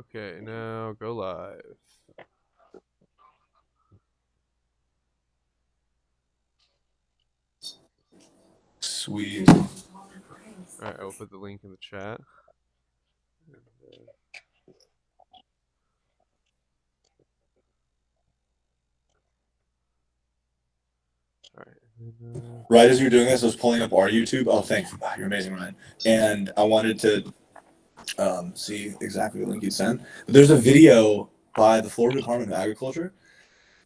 Okay, now go live. Sweet. All right, I will put the link in the chat. All right. Right as you were doing this, I was pulling up our YouTube. Oh, thanks. Wow, you're amazing, Ryan. And I wanted to see exactly the link you sent. But there's a video by the Florida Department of Agriculture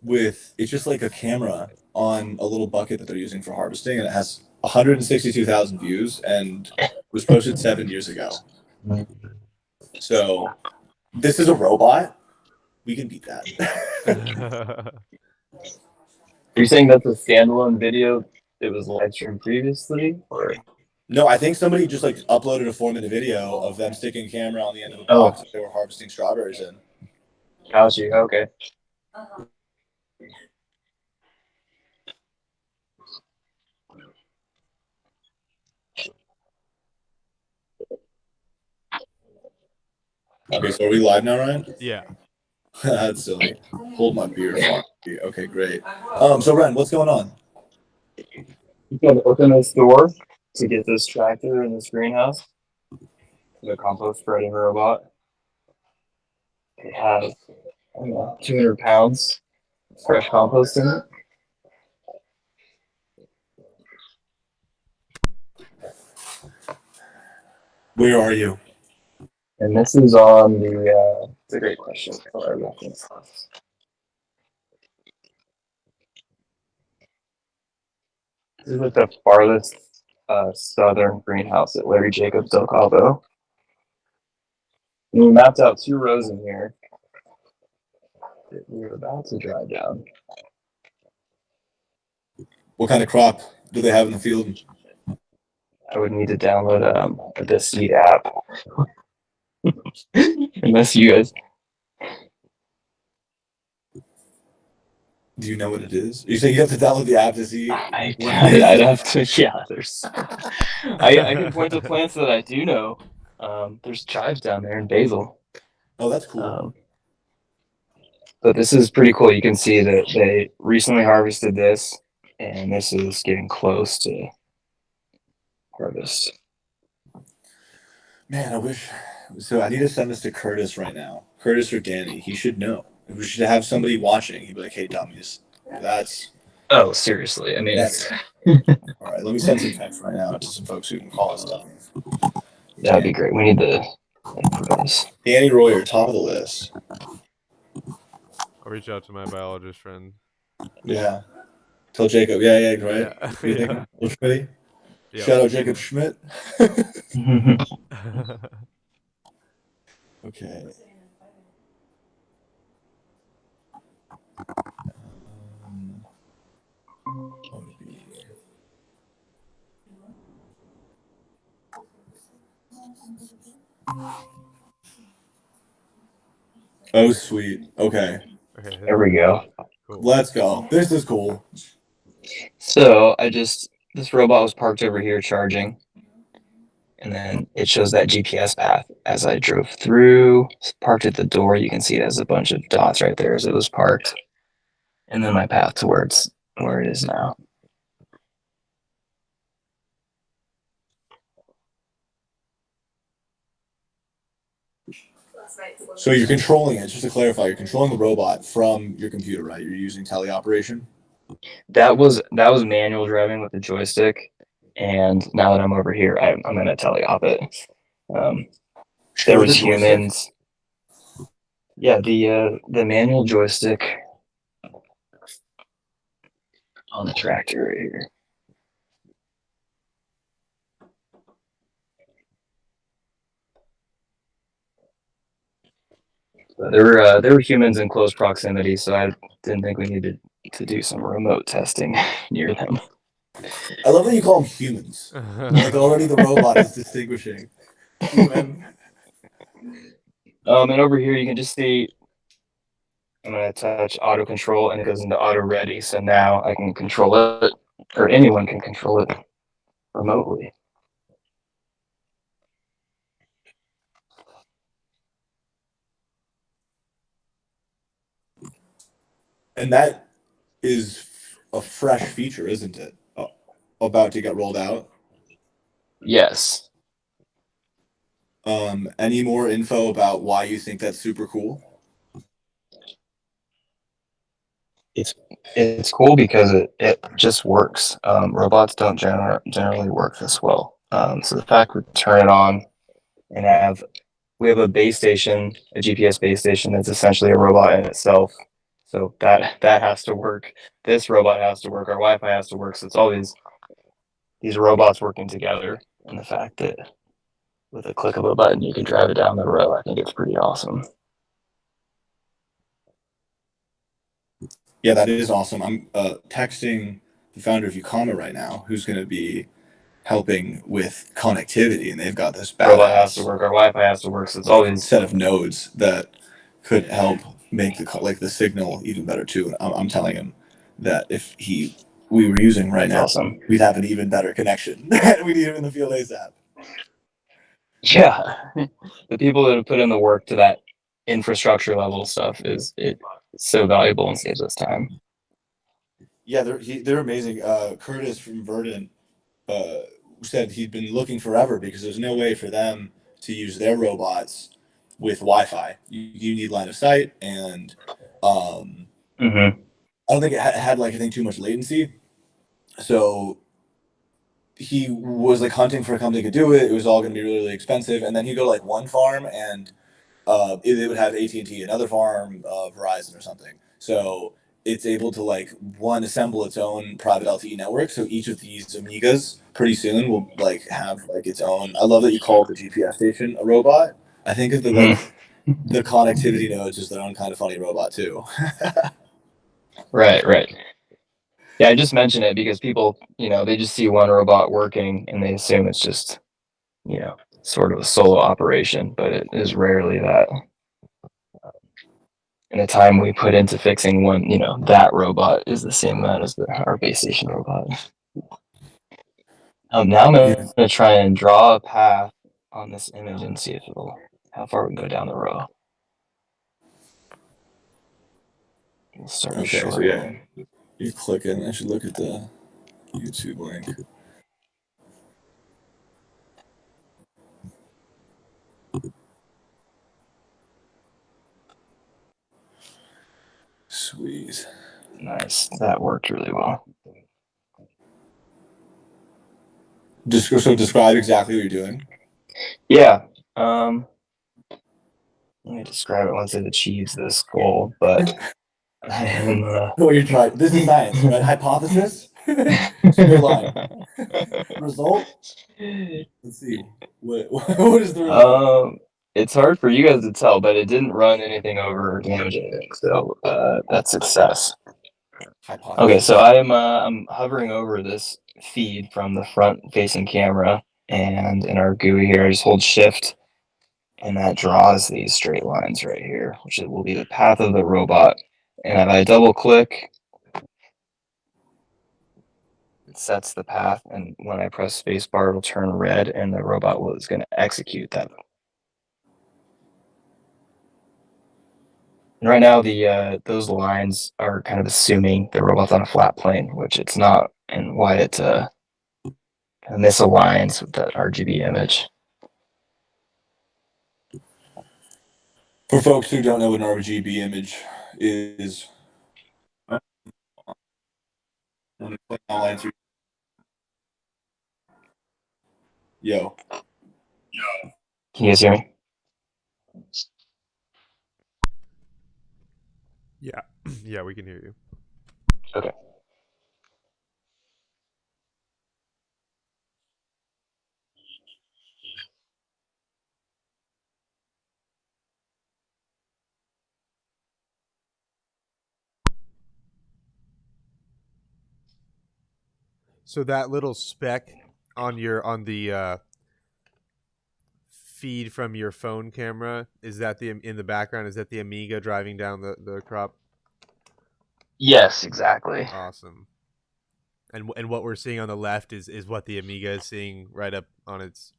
with it's just like a camera on a little bucket that they're using for harvesting, and it has 162,000 views and was posted 7 years ago. So this is a robot. We can beat that. Are you saying that's a standalone video that was live streamed previously, or? No, I think somebody just like uploaded a 4-minute video of them sticking a camera on the end of a Oh. box that they were harvesting strawberries in. Got you. Okay. Okay, so are we live now, Ryan? Yeah. That's silly. Hold my beer. Okay, great. So Ryan, what's going on? You can open this door to get this tractor in this greenhouse. The compost spreading robot. It has 200 pounds fresh compost in it. Where are you? And this is on the, it's a great question. This is at the farthest southern greenhouse at Larry Jacobs Del Cabo. And we mapped out 2 rows in here that we're about to drive down. What kind of crop do they have in the field? I would need to download the Seed app. Unless you guys. Do you know what it is? You say you have to download the app to see. I'd have to. Yeah, there's. I can point to plants that I do know. There's chives down there in basil. Oh, that's cool. But this is pretty cool. You can see that they recently harvested this, and this is getting close to harvest. Man, I wish. So I need to send this to Curtis right now. Curtis or Danny. He should know. We should have somebody watching. He'd be like, "Hey, dummies, that's." Oh, seriously. I mean, that's. All right, let me send some text right now to some folks who can call us dummies. That'd be great. We need the. Danny Royer, top of the list. I'll reach out to my biologist friend. Yeah. Tell Jacob. Yeah, right. Yeah. Yeah. Shout out Jacob Schmidt. Okay. Oh, sweet. Okay. There we go. Cool. Let's go. This is cool. So this robot was parked over here charging. And then it shows that GPS path as I drove through, parked at the door. You can see it has a bunch of dots right there as it was parked. And then my path to where it is now. So you're controlling it, just to clarify, you're controlling the robot from your computer, right? You're using teleoperation? That was manual driving with the joystick. And now that I'm over here, I'm going to teleop it. There was humans. Yeah, the manual joystick on the tractor right here. There were humans in close proximity, so I didn't think we needed to do some remote testing near them. I love that you call them humans. Like already the robot is distinguishing. Human. And over here you can just see I'm going to touch auto control and it goes into auto ready. So now I can control it, or anyone can control it remotely. And that is a fresh feature, isn't it? About to get rolled out. Yes. Any more info about why you think that's super cool? It's cool because it just works. Robots don't generally work this well. So the fact we turn it on and we have a base station, a GPS base station that's essentially a robot in itself. So that has to work. This robot has to work. Our Wi-Fi has to work. So it's all these robots working together, and the fact that with a click of a button you can drive it down the road, I think it's pretty awesome. Yeah, that is awesome. I'm texting the founder of Ukama right now, who's going to be helping with connectivity, and they've got this Robot has to badass work. Our Wi-Fi has to work. So it's always set of nodes that could help make the signal even better too. I'm telling him that if we were using right now, awesome. we'd have an even better connection. We need him in the field ASAP. Yeah, the people that have put in the work to that infrastructure level stuff is so valuable and saves us time. Yeah, they're amazing. Curtis from Verdant said he'd been looking forever because there's no way for them to use their robots with Wi-Fi. You need line of sight, and Mm-hmm. I don't think it had I think too much latency. So he was hunting for a company that could do it. It was all going to be really, really expensive, and then he'd go to one farm, and they would have AT&T, another farm, Verizon or something. So it's able to one assemble its own private LTE network. So each of these Amigas pretty soon will have its own. I love that you call the GPS station a robot. I think of the connectivity nodes as their own kind of funny robot too. Right. Yeah, I just mention it because people, they just see one robot working and they assume it's just, sort of a solo operation, but it is rarely that. And the time we put into fixing one, that robot is the same amount as our base station robot. Now I'm going to try and draw a path on this image and see if how far we can go down the row. We'll start Okay, short. so yeah, you click it. I should look at the YouTube link. Sweet. Nice. That worked really well. So describe exactly what you're doing. Yeah. Let me describe it once it achieves this goal, but I am. What you're trying. This is science, right? Hypothesis. Straight line. Result. Let's see. What is the result? It's hard for you guys to tell, but it didn't run anything over or damage anything, so that's success. Okay, so I'm hovering over this feed from the front-facing camera, and in our GUI here, I just hold Shift, and that draws these straight lines right here, which will be the path of the robot. And if I double-click, it sets the path, and when I press spacebar, it'll turn red, and the robot is going to execute that. And right now, those lines are kind of assuming the robot's on a flat plane, which it's not, and why it kind of misaligns with that RGB image. For folks who don't know what an RGB image is, yo. Can you guys hear me? Yeah. Yeah, we can hear you. Okay. So that little speck on the feed from your phone camera, is that in the background? Is that the Amiga driving down the crop? Yes, exactly. Awesome. And what we're seeing on the left is what the Amiga is seeing right up on its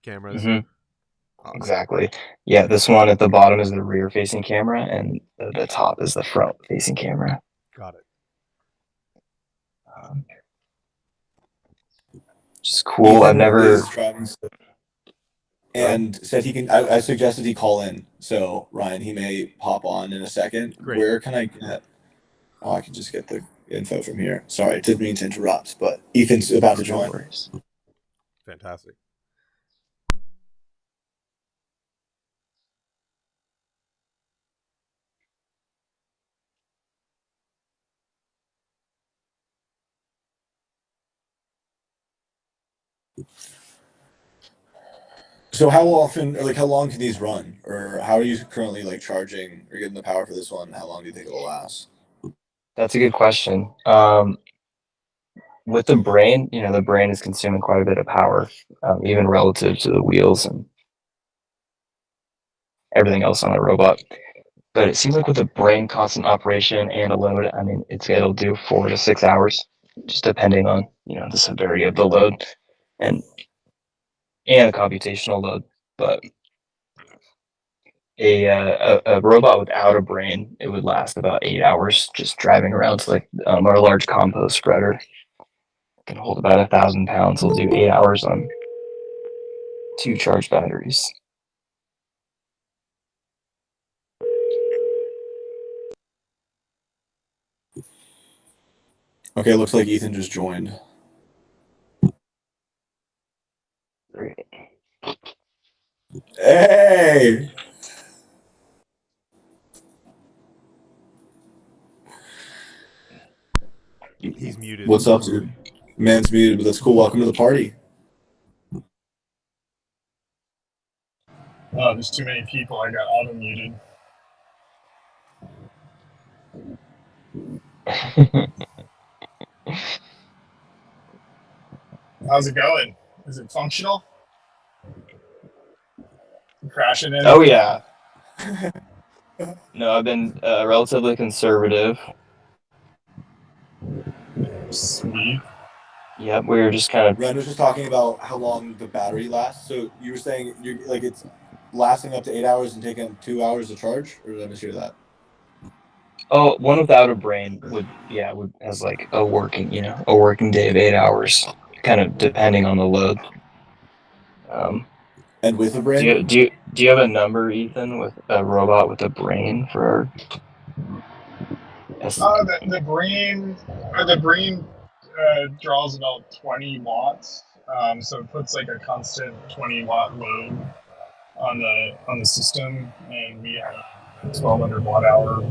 cameras. Mm-hmm. Exactly. Yeah, this one at the bottom is the rear-facing camera, and the top is the front-facing camera. Got it. Um, which is cool. I've Ethan never. is driving and said he can. I suggested he call in. So Ryan, he may pop on in a second. Great. Where can I get? Oh, I can just get the info from here. Sorry, didn't mean to interrupt, but Ethan's about to No join. worries. Fantastic. So how often, or like how long can these run, or how are you currently like charging or getting the power for this one? How long do you think it'll last? That's a good question. With the brain, the brain is consuming quite a bit of power, even relative to the wheels and everything else on the robot. But it seems like with a brain constant operation and a load, I mean, it'll do 4 to 6 hours, just depending on the severity of the load and the computational load. But a robot without a brain, it would last about 8 hours just driving around. So like our large compost spreader can hold about 1,000 pounds. We'll do 8 hours on 2 charged batteries. Okay, looks like Ethan just joined. Great. Hey! He's muted. What's up, dude? Man's muted, but that's cool. Welcome to the party. Oh, there's too many people. I got auto muted. How's it going? Is it functional? You crashing in? Oh yeah. No, I've been relatively conservative. Sweet. Yep, we were just kind of. Ren was just talking about how long the battery lasts. So you were saying it's lasting up to 8 hours and taking 2 hours to charge, or did I mishear that? Oh, one without a brain has like a working day of 8 hours, kind of depending on the load. And with a brain? Do you have a number, Ethan, with a robot with a brain for our? The brain draws about 20 watts. So it puts like a constant 20-watt load on the system, and we have a 1,200 watt hour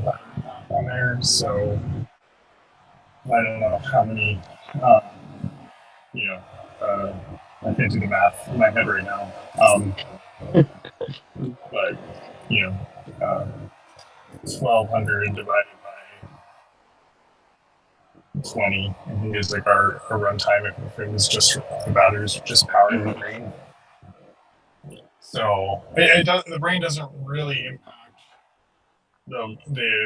on there. So I don't know how many. I can't do the math in my head right now. But 1,200 divided by 20, I think is like our runtime if it was just the batteries just powering the brain. So the brain doesn't really impact the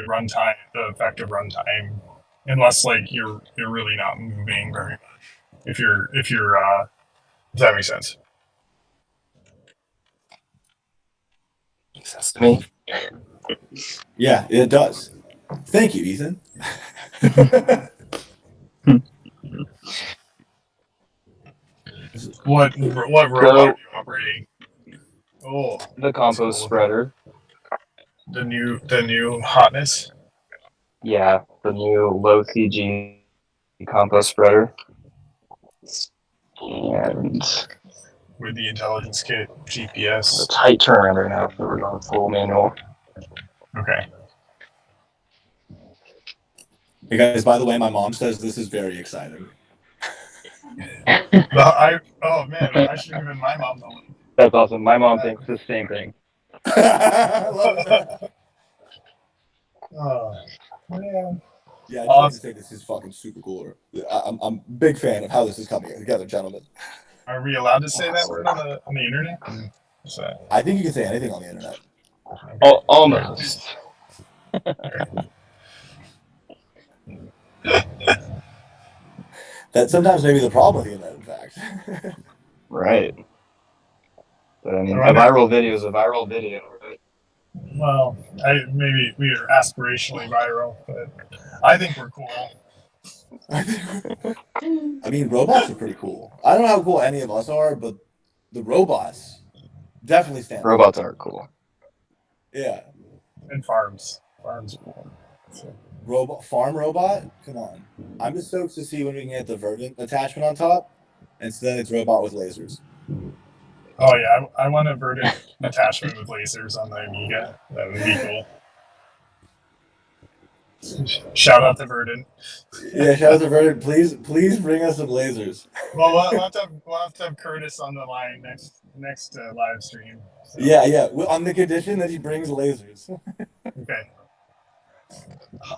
runtime, the effective runtime, unless like you're really not moving very much. If you're does that make sense? Makes sense to me. Yeah, it does. Thank you, Ethan. What robot are you operating? Oh, The compost cool. spreader. The new hotness. Yeah, the new low CG compost spreader. And With the intelligence kit, it's GPS. a tight turnaround right now, so we're going full manual. Okay. Hey guys, by the way, my mom says this is very exciting. Oh man, I should have given my mom the one. That's awesome. My mom thinks the same thing. I love that. Oh man. Yeah, I just wanted to say this is fucking super cool. I'm a big fan of how this is coming together, gentlemen. Are we allowed to say that word on the internet? What's that? I think you can say anything on the internet. Okay. Almost. That's sometimes maybe the problem with the internet, in fact. Right. But I mean, I a wonder- viral video is a viral video, right? Well, maybe we are aspirationally viral, but I think we're cool. I mean, robots are pretty cool. I don't know how cool any of us are, but the robots definitely stand out. Robots are cool. Yeah. And farms are cool. So, Farm robot? Come on. I'm just stoked to see when we can get the Verdant attachment on top. And so then it's robot with lasers. oh yeah, I want a Verdant attachment with lasers on the Amiga. That would be cool. Shout out to Verdant. Yeah, shout out to Verdant. Please bring us some lasers. Well, we'll have to have Curtis on the line next live stream. So, Yeah. On the condition that he brings lasers. Okay.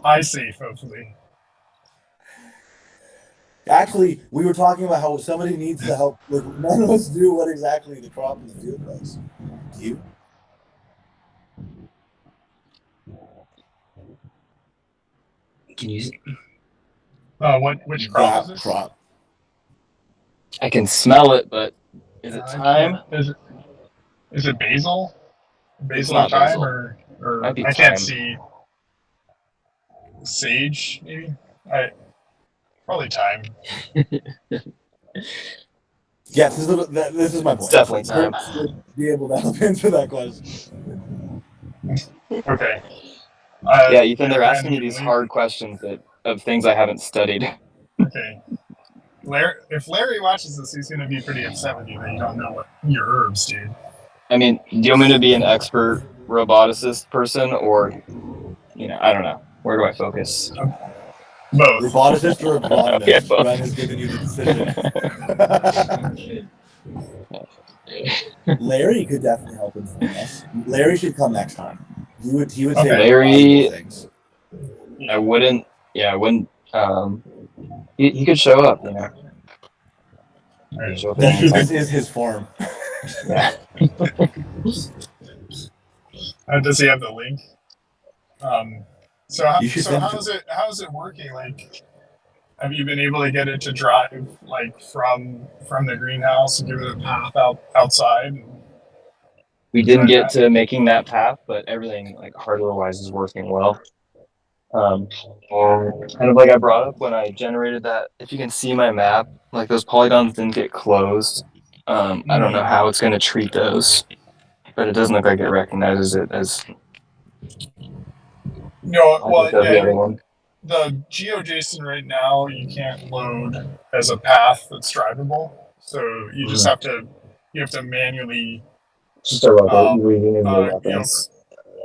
I safe, hopefully. Actually, we were talking about how somebody needs to help. Like, none of us knew what exactly the crop in the field was. Do you? Can you? Which crop is That this? crop. I can smell it, but is it I time? can't- Is it basil? Basil not or thyme basil. or Might be I can't thyme. see. Sage, maybe. Probably thyme. Yes, this is my point. It's definitely time. Kurt should be able to help answer that question. Okay. Yeah, Ethan, they're asking me these randomly- hard questions of things I haven't studied. Okay. If Larry watches this, he's gonna be pretty upset with you that you don't know what your herbs, dude. I mean, do you want me to be an expert roboticist person, or I don't know. Where do I focus? Both. Roboticist or agronomist? Yeah, both. Glenn has given you the decision. Larry could definitely help inform us. Larry should come next time. He would say Okay. Larry- valuable things. I wouldn't. Yeah, I wouldn't. He could show up. He could show up at any time. This is his farm. Yeah. Does he have the link? So You should send how is it working? Like, have you been able to get it to drive like from the greenhouse and give it a path outside? We didn't get to making that path, but everything like hardware-wise is working well. Kind of like I brought up when I generated that. If you can see my map, like those polygons didn't get closed. I don't know how it's going to treat those, but it doesn't look like it recognizes it as. No, I well, think that's the other one. the GeoJSON right now you can't load as a path that's drivable, so you just have to manually Just a rubber,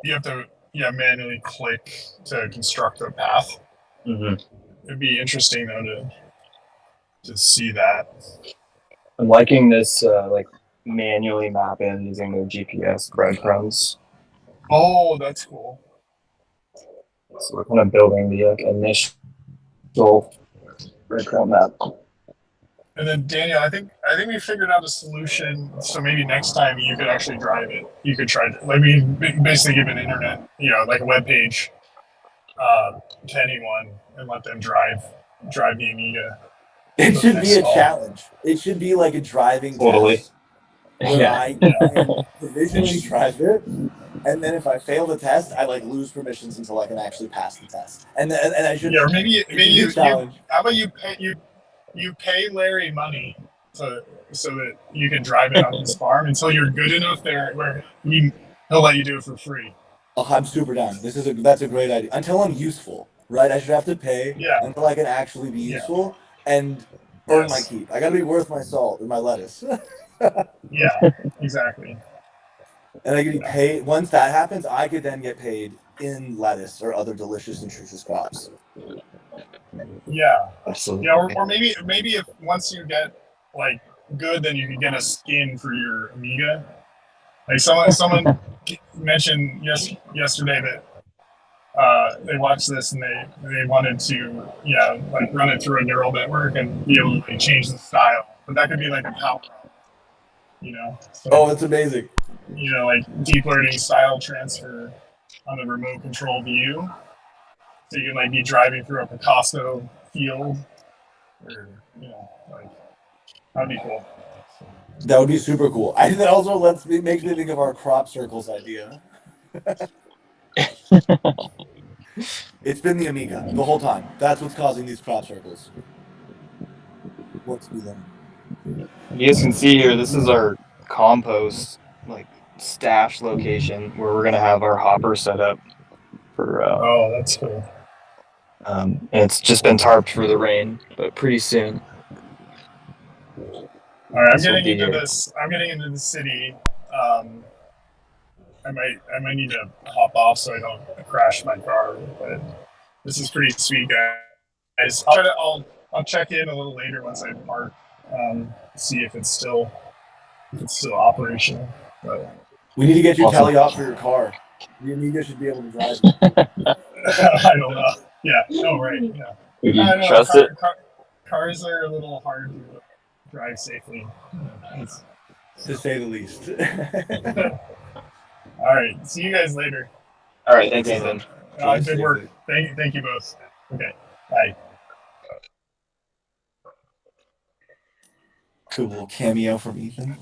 you have to manually click to construct a path. It'd be interesting though to see that. I'm liking this like manually map in using their GPS breadcrumbs. Oh, that's cool. So we're kind of building the initial breadcrumb map. And then Daniel, I think we figured out a solution. So maybe next time you could actually drive it. You could try to basically give an internet, like a web page, to anyone and let them drive the Amiga. It should be a challenge. It should be like a driving Totally. test. Where I can provisionally drive it, and then if I fail the test, I lose permissions until I can actually pass the test. And I should. Yeah, or maybe you challenge. how about you pay Larry money so that you can drive it on his farm until you're good enough there where he'll let you do it for free. Oh, I'm super down. That's a great idea. Until I'm useful, right? I should have to pay until I can actually be useful and earn my keep. I got to be worth my salt and my lettuce. Yeah, exactly. And I get paid. Once that happens, I could then get paid in lettuce or other delicious, nutritious crops. Yeah. Absolutely. Yeah, or maybe if once you get good, then you can get a skin for your Amiga. Like someone mentioned yesterday that they watched this and they wanted to run it through a neural network and be able to change the style. But that could be like a power up, So, Oh, that's amazing. Deep learning style transfer on the remote control view. So you can be driving through a Picasso field, or that'd be cool. That would be super cool. I that also makes me think of our crop circles idea. It's been the Amiga the whole time. That's what's causing these crop circles. What's be them? You guys can see here, this is our compost, like, stash location where we're gonna have our hopper set up for. Oh, that's cool. And it's just been tarped for the rain, but pretty soon. All right, I'm This will getting be into it. this. I'm getting into the city. I might need to hop off so I don't crash my car. But this is pretty sweet, guys. I'll check in a little later once I park. See if it's still operational. But We need to get you Awesome. tally out for your car. The Amiga should be able to drive. I don't know. Yeah. Oh, right. Yeah. Would you I don't know. trust it? Cars are a little hard to drive safely. It's- To say the least. All right. See you guys later. All right, thanks, Ethan. Good work. Thank you both. Okay. Bye. Cool little cameo from Ethan.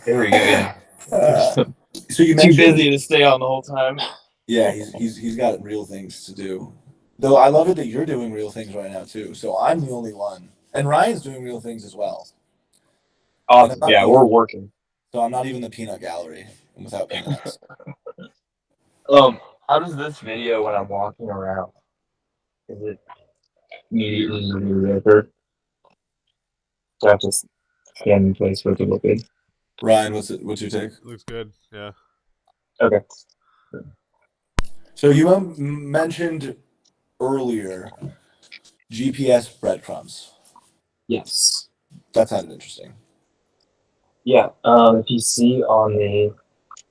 There we go. Yeah. So you Too mentioned busy to stay on the whole time. Yeah, he's got real things to do. Though I love it that you're doing real things right now too. So I'm the only one, and Ryan's doing real things as well. Awesome. Yeah, we're working. So I'm not even the peanut gallery without peanuts. How does this video when I'm walking around? Is it immediately mediocre? Do I have to stand in place for it to look good? Ryan, what's your take? Looks good. Yeah. Okay. So you mentioned earlier GPS breadcrumbs. Yes. That sounded interesting. Yeah. If you see on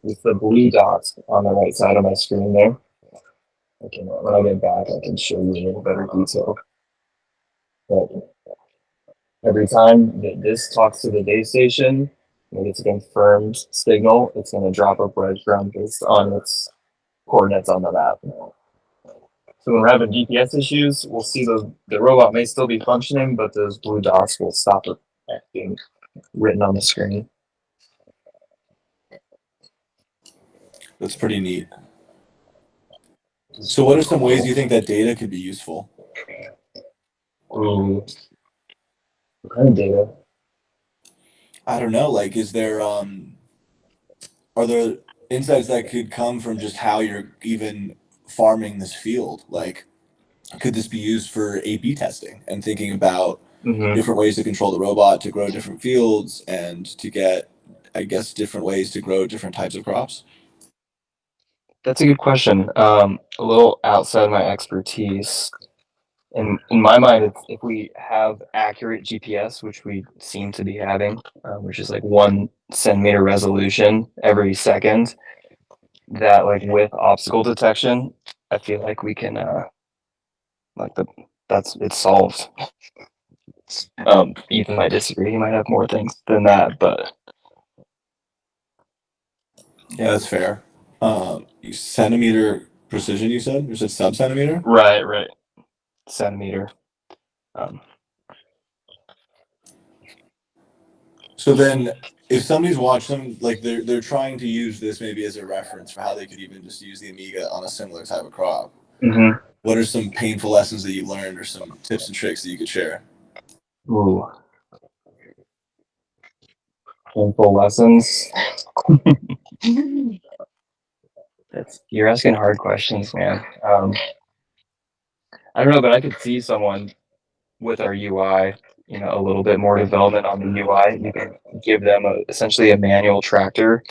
with the blue dots on the right side of my screen there, when I get back, I can show you in better detail. But every time that this talks to the base station, when it's a confirmed signal, it's going to drop a breadcrumb based on its coordinates on the map. So when we're having GPS issues, we'll see the robot may still be functioning, but those blue dots will stop it being written on the screen. That's pretty neat. So what are some ways you think that data could be useful? What kind of data? I don't know. Like, is there are there insights that could come from just how you're even farming this field? Like, could this be used for A/B testing and thinking about different ways to control the robot to grow different fields and to get, I guess, different ways to grow different types of crops? That's a good question. A little outside my expertise. In my mind, if we have accurate GPS, which we seem to be having, which is like 1 centimeter resolution every second, that like with obstacle detection, I feel like we can it's solved. Ethan might disagree. He might have more things than that, but Yeah, that's fair. Centimeter precision, you said? You said sub-centimeter? right, centimeter. So then, if somebody's watching, like they're trying to use this maybe as a reference for how they could even just use the Amiga on a similar type of crop, what are some painful lessons that you learned, or some tips and tricks that you could share? Ooh. Painful lessons. You're asking hard questions, man. I don't know, but I could see someone with our UI, a little bit more development on the UI. You can give them essentially a manual tractor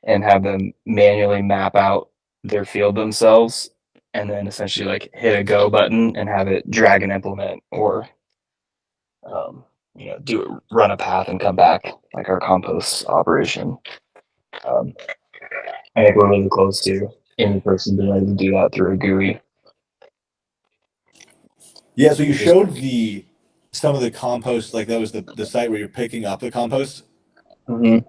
and have them manually map out their field themselves, and then essentially like hit a go button and have it drag and implement, or run a path and come back, like our compost operation. I think we're really close to any person being able to do that through a GUI. Yeah, so you showed some of the compost, like that was the site where you're picking up the compost. Mm-hmm.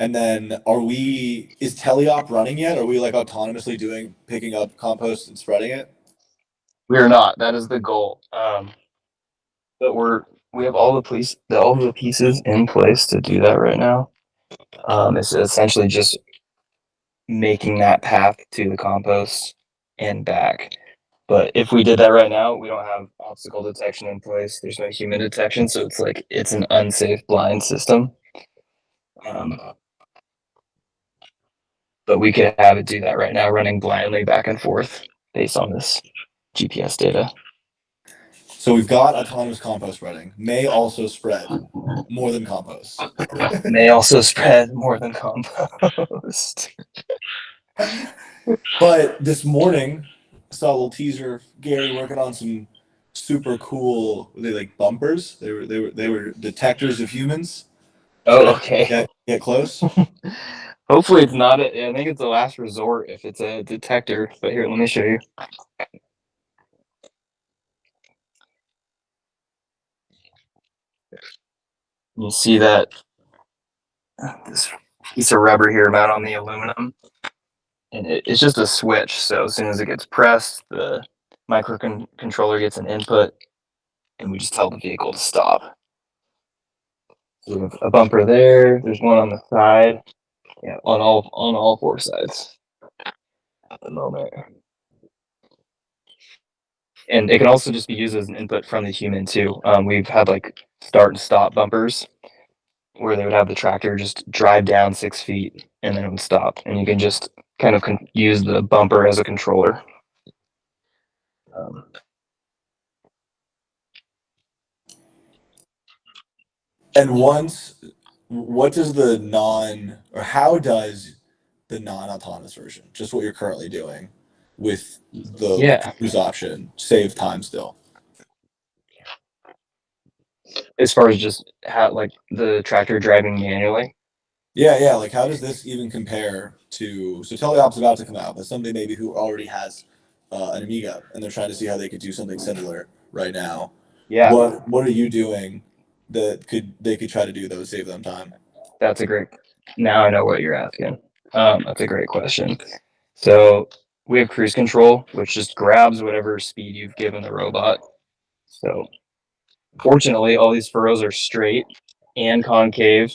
And then is Teleop running yet? Are we like autonomously picking up compost and spreading it? We are not. That is the goal. But we're we have all the pieces in place to do that right now. It's essentially just making that path to the compost and back. But if we did that right now, we don't have obstacle detection in place. There's no human detection, so it's an unsafe blind system. But we could have it do that right now, running blindly back and forth based on this GPS data. So we've got autonomous compost spreading. May also spread more than compost. May also spread more than compost. But this morning, I saw a little teaser. Gary working on some super cool. They like bumpers. They were detectors of humans. Oh, okay. Get close. Hopefully it's not. I think it's the last resort if it's a detector. But here, let me show you. You see that this piece of rubber here mounted on the aluminum, and it's just a switch. So as soon as it gets pressed, the microcontroller gets an input, and we just tell the vehicle to stop. So we have a bumper there. There's one on the side. Yeah, on all four sides at the moment. And it can also just be used as an input from the human too. We've had like start and stop bumpers where they would have the tractor just drive down 6 feet and then it would stop, and you can just kind of use the bumper as a controller. And what does how does the non-autonomous version, just what you're currently doing with the cruise option, save time still? As far as just how like the tractor driving manually. Yeah. Like, how does this even compare to? So Teleop's about to come out, but somebody maybe who already has an Amiga and they're trying to see how they could do something similar right now. Yeah. What are you doing that they could try to do that would save them time? That's a great. Now I know what you're asking. That's a great question. So we have cruise control, which just grabs whatever speed you've given the robot. So fortunately, all these furrows are straight and concave.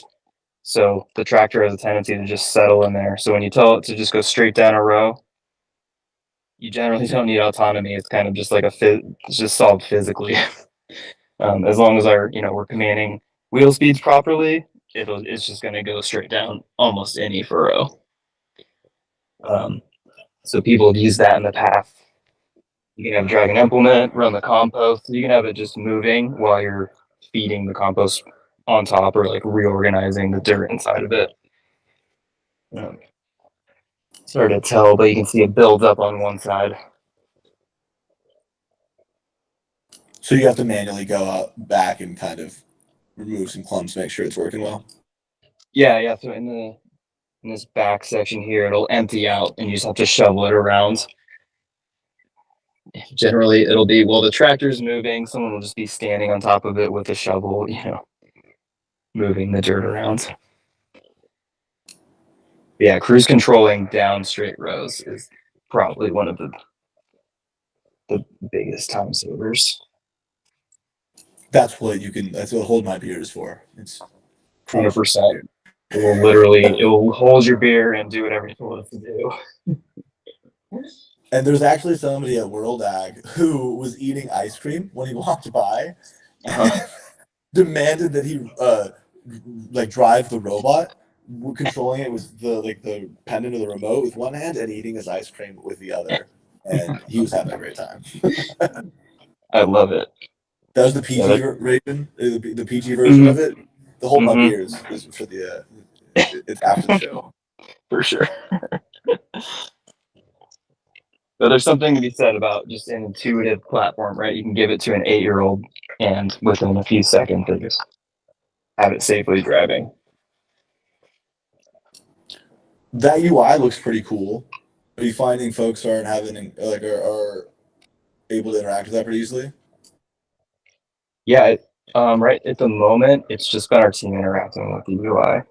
So the tractor has a tendency to just settle in there. So when you tell it to just go straight down a row, you generally don't need autonomy. It's kind of just like it's just solved physically. As long as we're commanding wheel speeds properly, it's just going to go straight down almost any furrow. So people have used that in the past. You can have drag and implement, run the compost. You can have it just moving while you're feeding the compost on top or like reorganizing the dirt inside of it. It's hard to tell, but you can see it builds up on one side. So you have to manually go out back and kind of remove some clumps, make sure it's working well. Yeah. So in this back section here, it'll empty out, and you just have to shovel it around. Generally, it'll be the tractor's moving. Someone will just be standing on top of it with a shovel, moving the dirt around. Yeah, cruise controlling down straight rows is probably one of the biggest time savers. That's what hold my beer is for. It's 100%. It will hold your beer and do whatever you want it to do. And there's actually somebody at World Ag who was eating ice cream when he walked by, and demanded that he drive the robot, controlling it with the pendant of the remote with one hand and eating his ice cream with the other. And he was having a great time. I love it. That was the PG version, the PG version of it. The whole my beer is for the it's after the show. For sure. But there's something to be said about just an intuitive platform, right? You can give it to an 8-year-old, and within a few seconds, they just have it safely driving. That UI looks pretty cool. Are you finding folks are able to interact with that pretty easily? Yeah, right at the moment, it's just been our team interacting with the UI.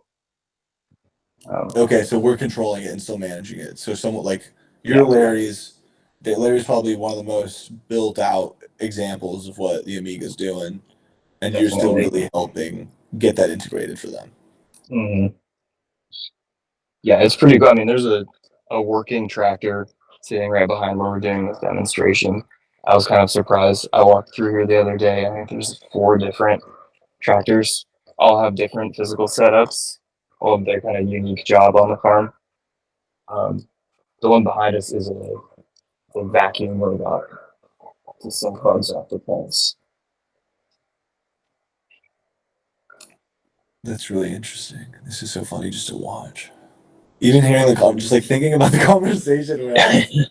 Okay, so we're controlling it and still managing it. So somewhat like Larry's probably one of the most built out examples of what the Amiga's doing. And you're still Definitely. really helping get that integrated for them. Mhm. Yeah, it's pretty cool. I mean, there's a working tractor sitting right behind where we're doing this demonstration. I was kind of surprised. I walked through here the other day. I think there's 4 different tractors. All have different physical setups. All have their kind of unique job on the farm. The one behind us is a vacuum robot to suck bugs off the plants. That's really interesting. This is so funny just to watch. Even hearing the just like thinking about the conversation we're having.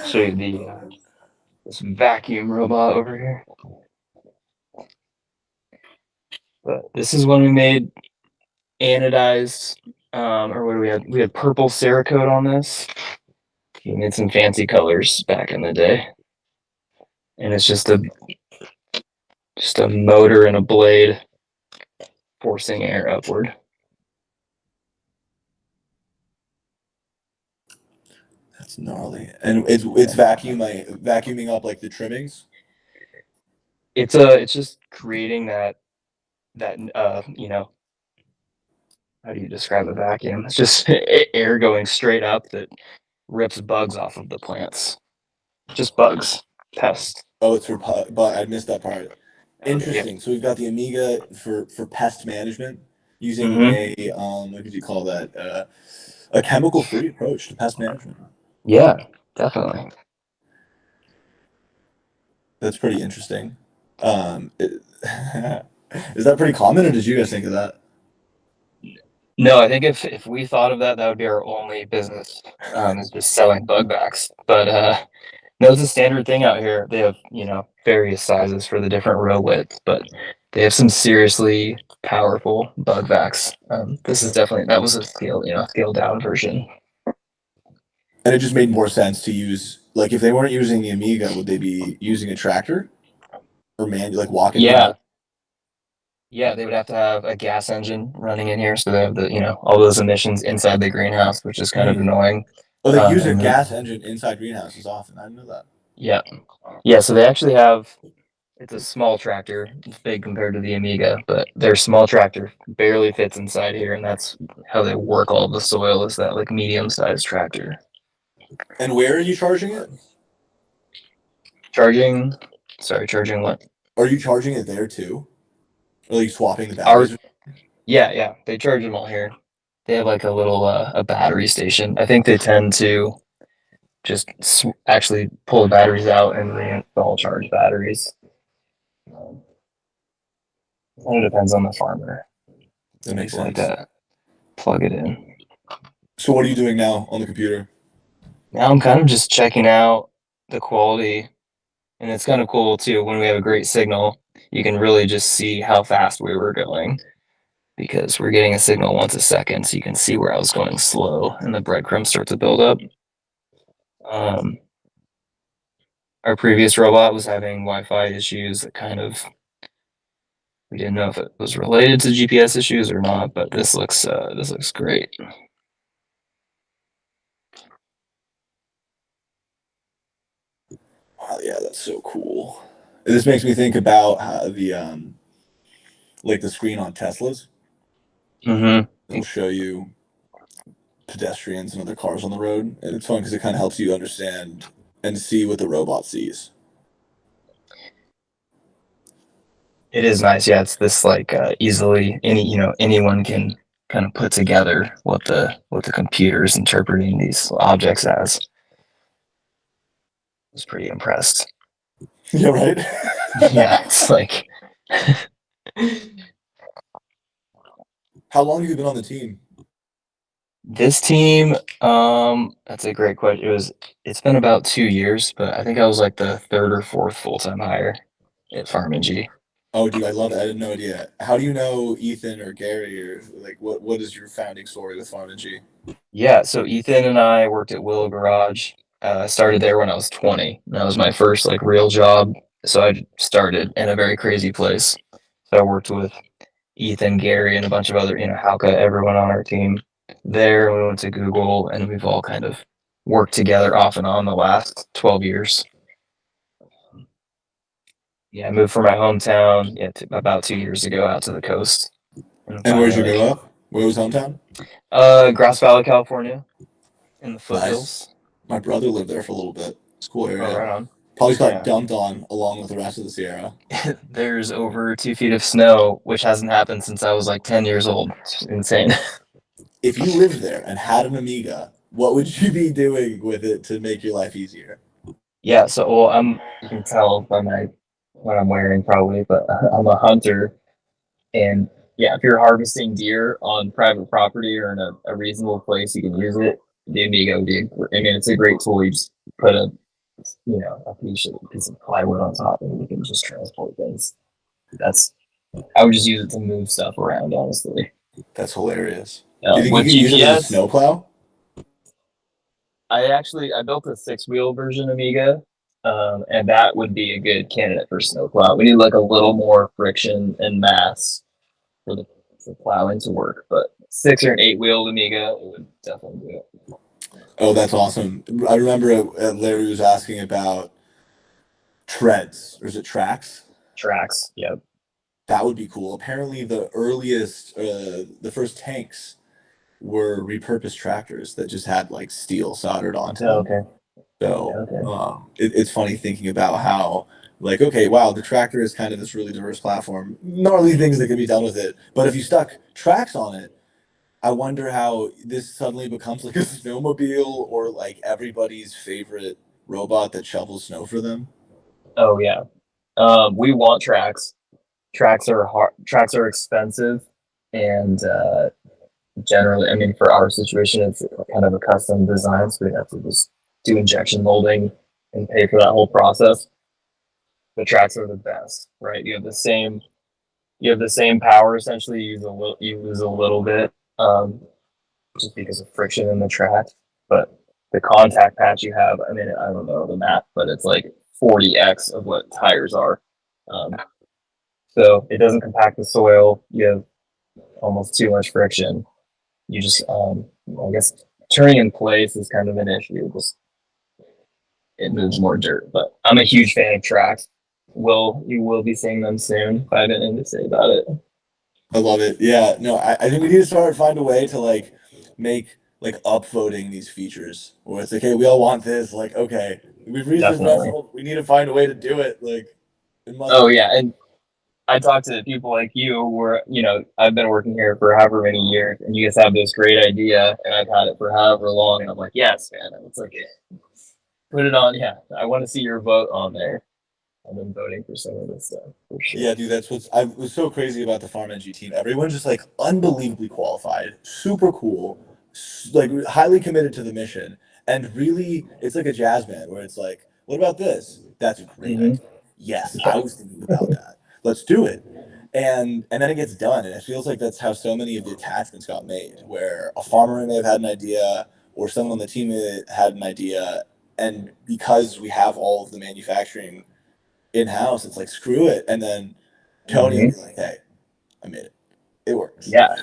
Show you the this vacuum robot over here. But this is when we made anodized, or what do we have? We had purple Cerakote on this. We made some fancy colors back in the day, and it's just a motor and a blade forcing air upward. That's gnarly. And it's vacuuming up like the trimmings. It's just creating that how do you describe a vacuum? It's just air going straight up that rips bugs off of the plants. Just bugs, pests. Oh, it's for but I missed that part. Yeah. Interesting. So we've got the Amiga for pest management using Mhm. a what did you call that? A chemical-free approach to pest management. Yeah, definitely. That's pretty interesting. Is that pretty common, or did you guys think of that? No, I think if we thought of that, that would be our only business, is just selling bug backs. But no, it's a standard thing out here. They have, various sizes for the different row widths, but they have some seriously powerful bug backs. This is definitely that was a scaled down version. And it just made more sense to use, like, if they weren't using the Amiga, would they be using a tractor or like walking? Yeah. Yeah, they would have to have a gas engine running in here, so they have all those emissions inside the greenhouse, which is kind of annoying. Oh, they use a and then- gas engine inside greenhouses often. I didn't know that. Yeah, yeah. So they actually have. It's a small tractor. It's big compared to the Amiga, but their small tractor barely fits inside here, and that's how they work all the soil. Is that like medium-sized tractor? And where are you charging it? Charging what? Are you charging it there too? Or like swapping the batteries? Yeah. They charge them all here. They have like a little a battery station. I think they tend to just actually pull the batteries out and reinstall charged batteries. And it depends on the farmer. That makes People like sense. that. Plug it in. So what are you doing now on the computer? Now I'm kind of just checking out the quality, and it's kind of cool too. When we have a great signal, you can really just see how fast we were going because we're getting a signal once a second, so you can see where I was going slow, and the breadcrumbs start to build up. Our previous robot was having Wi-Fi issues that we didn't know if it was related to GPS issues or not, but this looks great. Wow, yeah, that's so cool. This makes me think about how like the screen on Teslas. Mm-hmm. It'll show you pedestrians and other cars on the road, and it's fun because it kind of helps you understand and see what the robot sees. It is nice. Yeah, it's this like easily anyone can kind of put together what the computer is interpreting these objects as. I was pretty impressed. Yeah, right. Yeah, it's like. How long have you been on the team? This team, that's a great question. It's been about 2 years, but I think I was like the third or fourth full-time hire at Farm and G. Oh, dude, I love it. I had no idea. How do you know Ethan or Gary, or like what is your founding story with Farm and G? Yeah, so Ethan and I worked at Willow Garage. I started there when I was 20. That was my first like real job. So I started in a very crazy place. So I worked with Ethan, Gary, and a bunch of other, Halka, everyone on our team there. We went to Google, and we've all kind of worked together off and on the last 12 years. Yeah, I moved from my hometown about 2 years ago out to the coast. And where'd you Finally, grow up? Where was hometown? Grass Valley, California, in the Nice. foothills. My brother lived there for a little bit. It's a cool Oh, area. right on. Probably just got Yeah. dumped on along with the rest of the Sierra. There's over 2 feet of snow, which hasn't happened since I was like 10 years old. It's insane. If you lived there and had an Amiga, what would you be doing with it to make your life easier? Yeah, so well, you can tell by what I'm wearing probably, but I'm a hunter, and yeah, if you're harvesting deer on private property or in a reasonable place, you can use it. The Amiga would be, I mean, it's a great tool. You just put a piece of plywood on top, and you can just transport things. I would just use it to move stuff around, honestly. That's hilarious. Do you think With you could use it as a GPS, snowplow? I built a 6-wheel version Amiga, and that would be a good candidate for snowplow. We need like a little more friction and mass for the plowing to work, but 6 or 8 wheel Amiga it would definitely do it. Oh, that's awesome. I remember Larry was asking about treads, or is it tracks? Tracks, yep. That would be cool. Apparently, the first tanks were repurposed tractors that just had like steel soldered onto them. Okay. So Okay. it's funny thinking about how, like, okay, wow, the tractor is kind of this really diverse platform, gnarly things that can be done with it. But if you stuck tracks on it, I wonder how this suddenly becomes like a snowmobile or like everybody's favorite robot that shovels snow for them. Oh yeah. We want tracks. Tracks are hard. Tracks are expensive, and generally, I mean, for our situation, it's kind of a custom design, so we have to just do injection molding and pay for that whole process. The tracks are the best, right? You have the same power essentially. You lose a little bit, just because of friction in the track, but the contact patch you have, I mean, I don't know the math, but it's like 40x of what tires are. Um, so it doesn't compact the soil. You have almost too much friction. You just, I guess, turning in place is kind of an issue. Just it moves more dirt. But I'm a huge fan of tracks. You will be seeing them soon. If I have anything to say about it. I love it. Yeah, no, I think we need to find a way to like make like upvoting these features where it's like, hey, we all want this. Like, okay, we've reached this Definitely. threshold. We need to find a way to do it. Like, it must Oh yeah, and I talk to people like you where, I've been working here for however many years and you guys have this great idea and I've had it for however long and I'm like, yes, man. And it's like, put it on. Yeah. I want to see your vote on there. I've been voting for some of this stuff for sure. Yeah, dude, that's I was so crazy about the Farm NG team. Everyone's just like unbelievably qualified, super cool, like highly committed to the mission, and really, it's like a jazz band where it's like, what about this? That's a great idea. Yes, I was thinking about that. Let's do it. And then it gets done, and it feels like that's how so many of the attachments got made, where a farmer may have had an idea, or someone on the team had an idea, and because we have all of the manufacturing in-house, it's like screw it, and then Tony would be like, hey, I made it, it works. Yeah,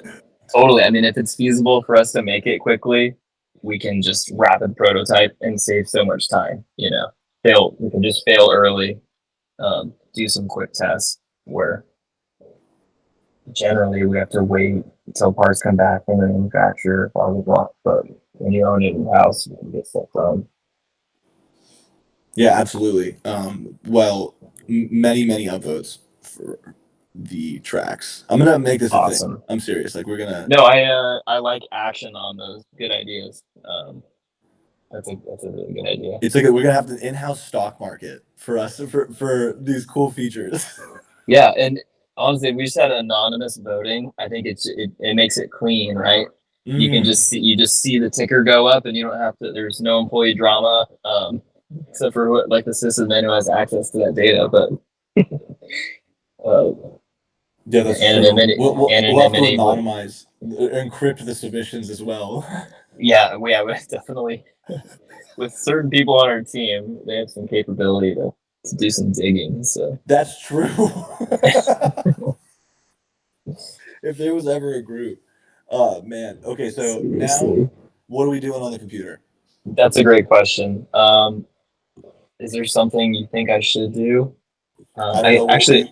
totally. I mean, if it's feasible for us to make it quickly, we can just rapid prototype and save so much time. We can just fail early, do some quick tests where generally we have to wait until parts come back from the manufacturer, blah blah blah. But when you own it in house, you can get stuff done. Yeah, absolutely. Well, many upvotes for the tracks. I'm gonna make this Awesome. a thing. I'm serious. Like we're gonna. No, I like action on those good ideas. That's a really good idea. It's like we're gonna have the in-house stock market for us for these cool features. Yeah, and honestly, we just had anonymous voting. I think it makes it clean, right? You can just see the ticker go up, and you don't have to. There's no employee drama, except for like the sysadmin who has access to that data. But yeah, that's anonymity. We'll have to anonymize, encrypt the submissions as well. Yeah, we definitely. With certain people on our team, they have some capability to do some digging. So that's true. If there was ever a group, oh man. Okay, so seriously. Now what are we doing on the computer? That's a great question. Is there something you think I should do? I don't I know. actually,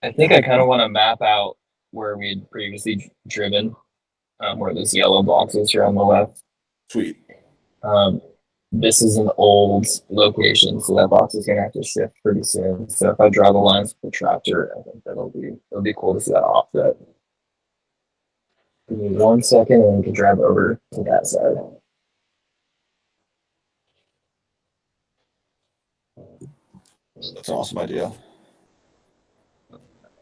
I think I kind of want to map out where we'd previously driven, where those yellow boxes here on the left. Sweet. Um, this is an old location, so that box is gonna have to shift pretty soon. So if I draw the lines with the tractor, I think it'll be cool to see that offset. Give me 1 second, and we can drive over to that side. That's an awesome idea.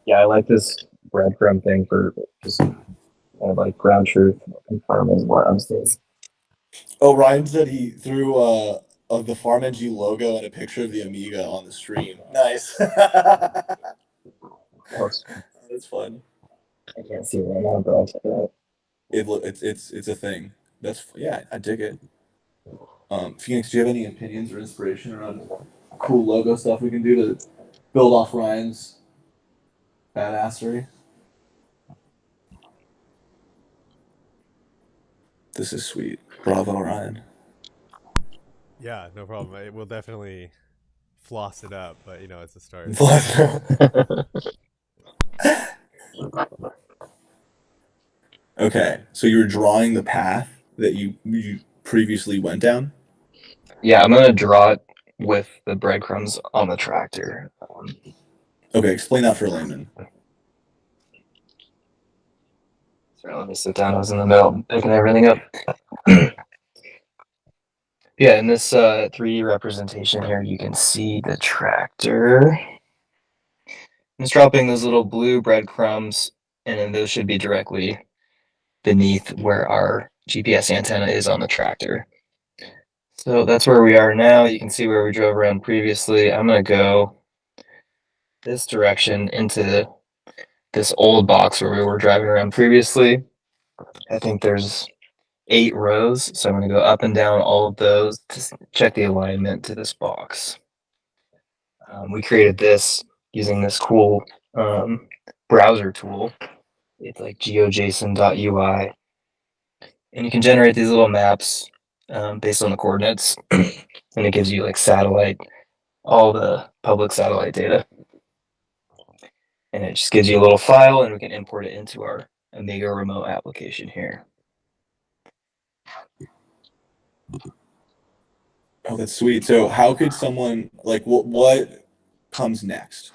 Yeah, I like this breadcrumb thing for just kind of like ground truth, confirming what I'm saying. Oh, Ryan said he threw of the FarmNG logo and a picture of the Amiga on the stream. Nice. That's fun. I can't see it right now, but I'll check it out. It's a thing. That's yeah, I dig it. Phoenix, do you have any opinions or inspiration around cool logo stuff we can do to build off Ryan's badassery? This is sweet. Bravo, Ryan. Yeah, no problem. We'll definitely floss it up, but you know, it's a start. Okay, so you were drawing the path that you previously went down? Yeah, I'm gonna draw it with the breadcrumbs on the tractor. Okay, explain that for a layman. Sorry, let me sit down. I was in the middle picking everything up. Yeah, in this 3D representation here, you can see the tractor. It's dropping those little blue breadcrumbs, and then those should be directly beneath where our GPS antenna is on the tractor. So that's where we are now. You can see where we drove around previously. I'm going to go this direction into this old box where we were driving around previously. I think there's 8 rows, so I'm going to go up and down all of those to check the alignment to this box. We created this using this cool browser tool. It's like geojson.ui, and you can generate these little maps based on the coordinates, and it gives you like satellite, all the public satellite data, and it just gives you a little file, and we can import it into our Amiga remote application here. Oh, that's sweet. So, how could someone like what comes next?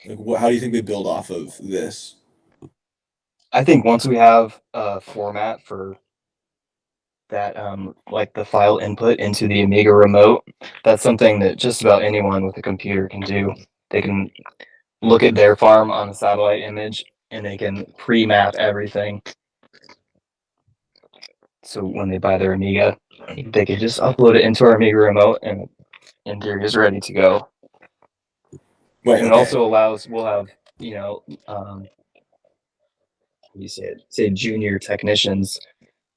Like, how do you think they build off of this? I think once we have a format for that, like the file input into the Amiga remote, that's something that just about anyone with a computer can do. They can look at their farm on a satellite image, and they can pre-map everything. So when they buy their Amiga, they can just upload it into our Amiga remote, and in theory is ready to go. Wait, And it okay. also allows, we'll have, you know, you say junior technicians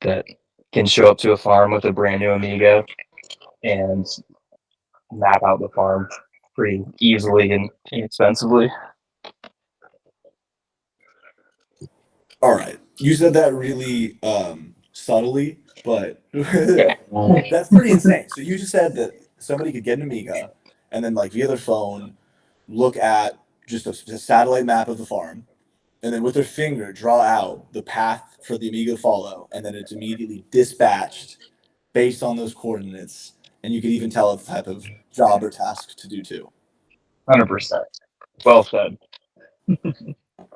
that can show up to a farm with a brand new Amiga and map out the farm pretty easily and inexpensively. All right. You said that really subtly, but that's pretty insane. So you just said that somebody could get an Amiga and then, like, via their phone, look at just a satellite map of the farm, and then with their finger draw out the path for the Amiga to follow, and then it's immediately dispatched based on those coordinates, and you could even tell it the type of job or task to do too. 100%. Well said.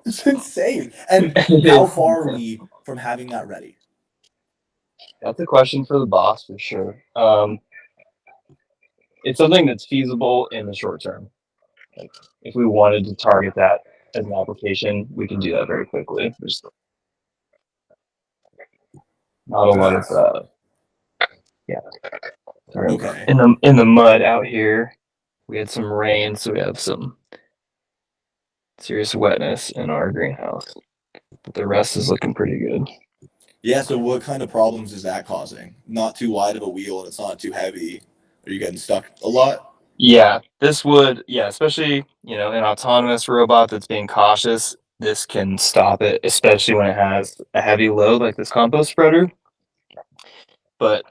It's insane. And how far are we from having that ready? That's a question for the boss for sure. It's something that's feasible in the short term. Like, if we wanted to target that as an application, we can do that very quickly. There's not a lot of Okay. in the mud out here. We had some rain, so we have some serious wetness in our greenhouse. But the rest is looking pretty good. Yeah, so what kind of problems is that causing? Not too wide of a wheel and it's not too heavy. Are you getting stuck a lot? Yeah, this would, yeah, especially, you know, an autonomous robot that's being cautious, this can stop it, especially when it has a heavy load like this compost spreader. But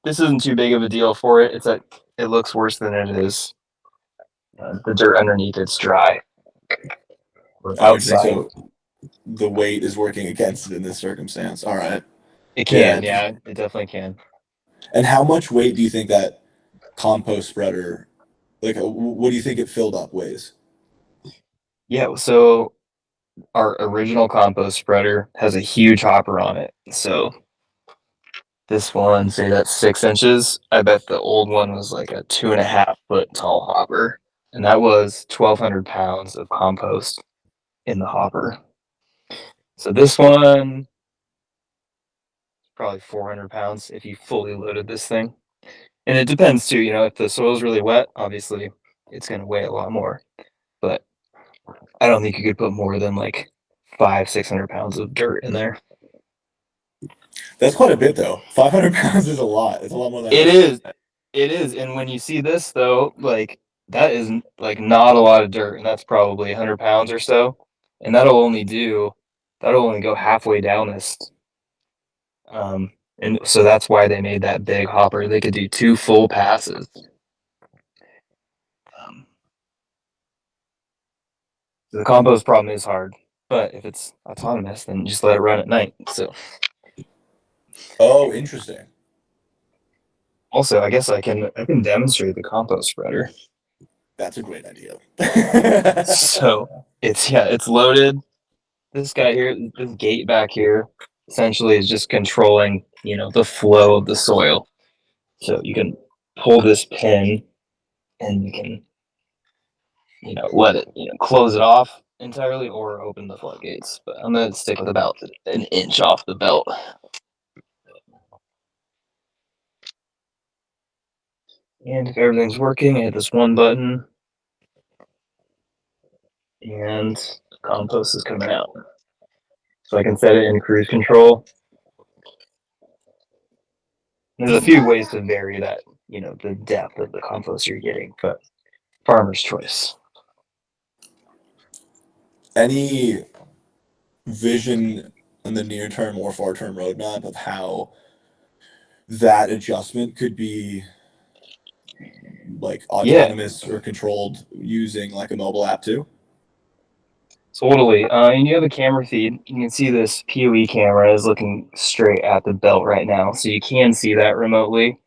this isn't too big of a deal for it. It's that it looks worse than it is. the dirt underneath it's dry. Or Oh, interesting. outside, So the weight is working against it in this circumstance. All right. it can. Yeah. Yeah, it definitely can. And how much weight do you think that compost spreader, like, what do you think it filled up weighs? Yeah. So our original compost spreader has a huge hopper on it. So this one, say that's 6 inches. I bet the old one was like a 2.5 foot tall hopper, and that was 1,200 pounds of compost in the hopper. So this one, probably 400 pounds if you fully loaded this thing. And it depends too, if the soil's really wet, obviously it's going to weigh a lot more. But I don't think you could put more than like 600 pounds of dirt in there. That's quite a bit, though. 500 pounds is a lot. It's a lot more than It is. It is. And when you see this though, like that is like not a lot of dirt, and that's probably 100 pounds or so. And that'll only go halfway down this. And so that's why they made that big hopper. They could do 2 full passes. The compost problem is hard, but if it's autonomous, then just let it run at night. So Oh, interesting. also, I guess I can demonstrate the compost spreader. That's a great idea. So it's loaded. This guy here, this gate back here, essentially is just controlling, the flow of the soil. So you can pull this pin and you can, let it, close it off entirely or open the floodgates. But I'm gonna stick with about an inch off the belt. And if everything's working, I hit this one button and the compost is coming out. So I can set it in cruise control. There's a few ways to vary that, the depth of the compost you're getting, but farmer's choice. Any vision in the near term or far term roadmap of how that adjustment could be like autonomous or controlled using like a mobile app too? Totally. And you have a camera feed. You can see this PoE camera is looking straight at the belt right now, so you can see that remotely.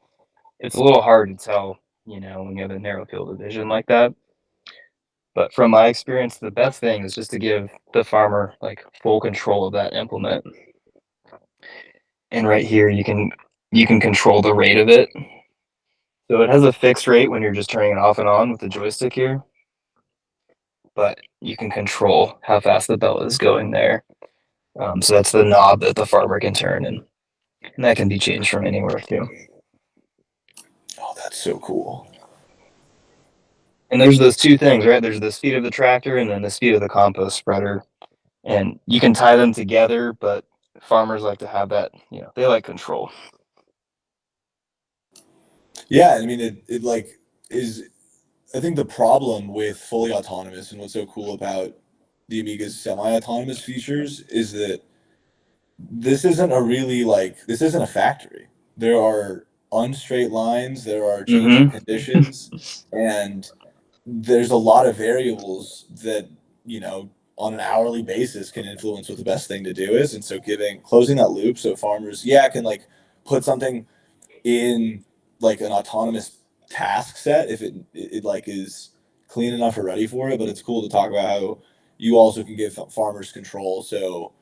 It's a little hard to tell, when you have a narrow field of vision like that. But from my experience, the best thing is just to give the farmer like full control of that implement. And right here, you can control the rate of it. So it has a fixed rate when you're just turning it off and on with the joystick here. But you can control how fast the belt is going there. So that's the knob that the farmer can turn, and that can be changed from anywhere too. Oh, that's so cool. And there's those two things, right? There's the speed of the tractor and then the speed of the compost spreader. And you can tie them together, but farmers like to have that, they like control. Yeah, I mean it like is I think the problem with fully autonomous and what's so cool about the Amiga's semi-autonomous features is that this isn't a factory. There are unstraight lines, there are changing conditions, and there's a lot of variables that, on an hourly basis can influence what the best thing to do is. And so closing that loop so farmers, can like put something in like an autonomous task set if it like is clean enough or ready for it. But it's cool to talk about how you also can give farmers control so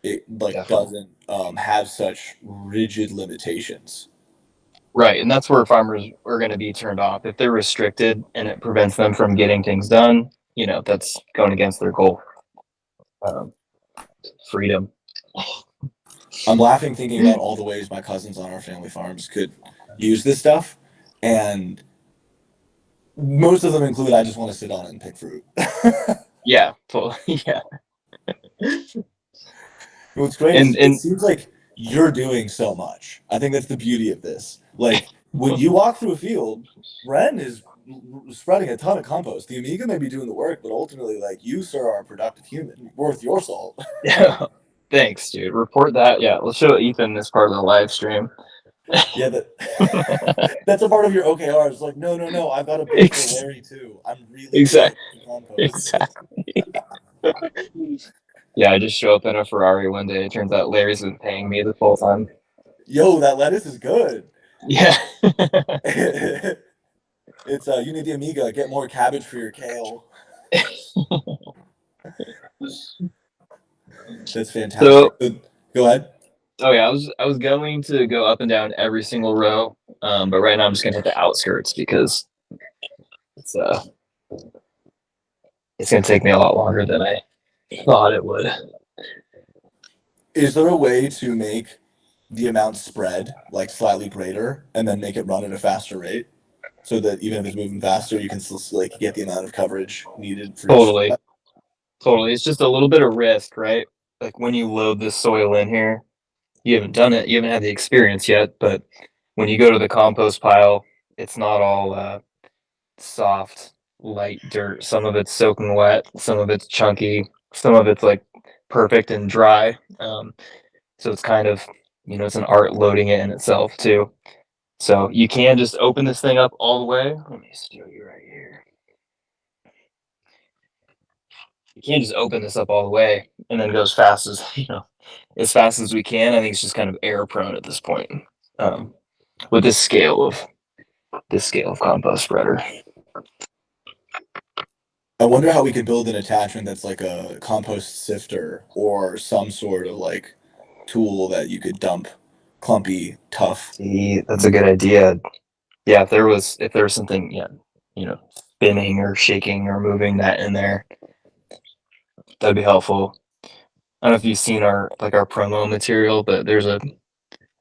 it like Definitely. doesn't have such rigid limitations. Right, and that's where farmers are going to be turned off. If they're restricted and it prevents them from getting things done, that's going against their goal. Freedom. I'm laughing thinking about all the ways my cousins on our family farms could use this stuff, and most of them include I just want to sit on it and pick fruit. Yeah, totally. Yeah. What's great And is it seems like you're doing so much. I think that's the beauty of this. Like when you walk through a field, Ren is spreading a ton of compost. The Amiga may be doing the work, but ultimately, like you, sir, are a productive human, worth your salt. yeah, thanks, dude. Report that. Yeah, let's show Ethan this part of the live stream. Yeah, that's a part of your OKR. It's like, no, I've got a bid for Larry too. I'm really good Exactly. at compost. Exactly. Yeah, I just show up in a Ferrari one day. It turns out Larry's been paying me the full time. Yo, that lettuce is good. Yeah. It's you need the Amiga. Get more cabbage for your kale. That's fantastic. So, Go ahead. oh yeah, I was going to go up and down every single row, but right now I'm just gonna hit the outskirts because it's uh it's gonna take me a lot longer than I thought it would. Is there a way to make the amount spread like slightly greater and then make it run at a faster rate, so that even if it's moving faster, you can still like get the amount of coverage needed for Totally, totally. It's just a little bit of risk, right? Like when you load this soil in here, you haven't done it, you haven't had the experience yet, but when you go to the compost pile, it's not all soft, light dirt. Some of it's soaking wet, some of it's chunky, some of it's like perfect and dry. So it's kind of, it's an art loading it in itself too. So you can just open this thing up all the way. Let me show you right here. You can't just open this up all the way and then go as fast as as fast as we can. I think it's just kind of error prone at this point. Um, with this scale of compost spreader. I wonder how we could build an attachment that's like a compost sifter or some sort of like tool that you could dump clumpy, tough. See, that's a good idea. Yeah, if there was something, yeah, spinning or shaking or moving that in there, that'd be helpful. I don't know if you've seen our promo material, but there's a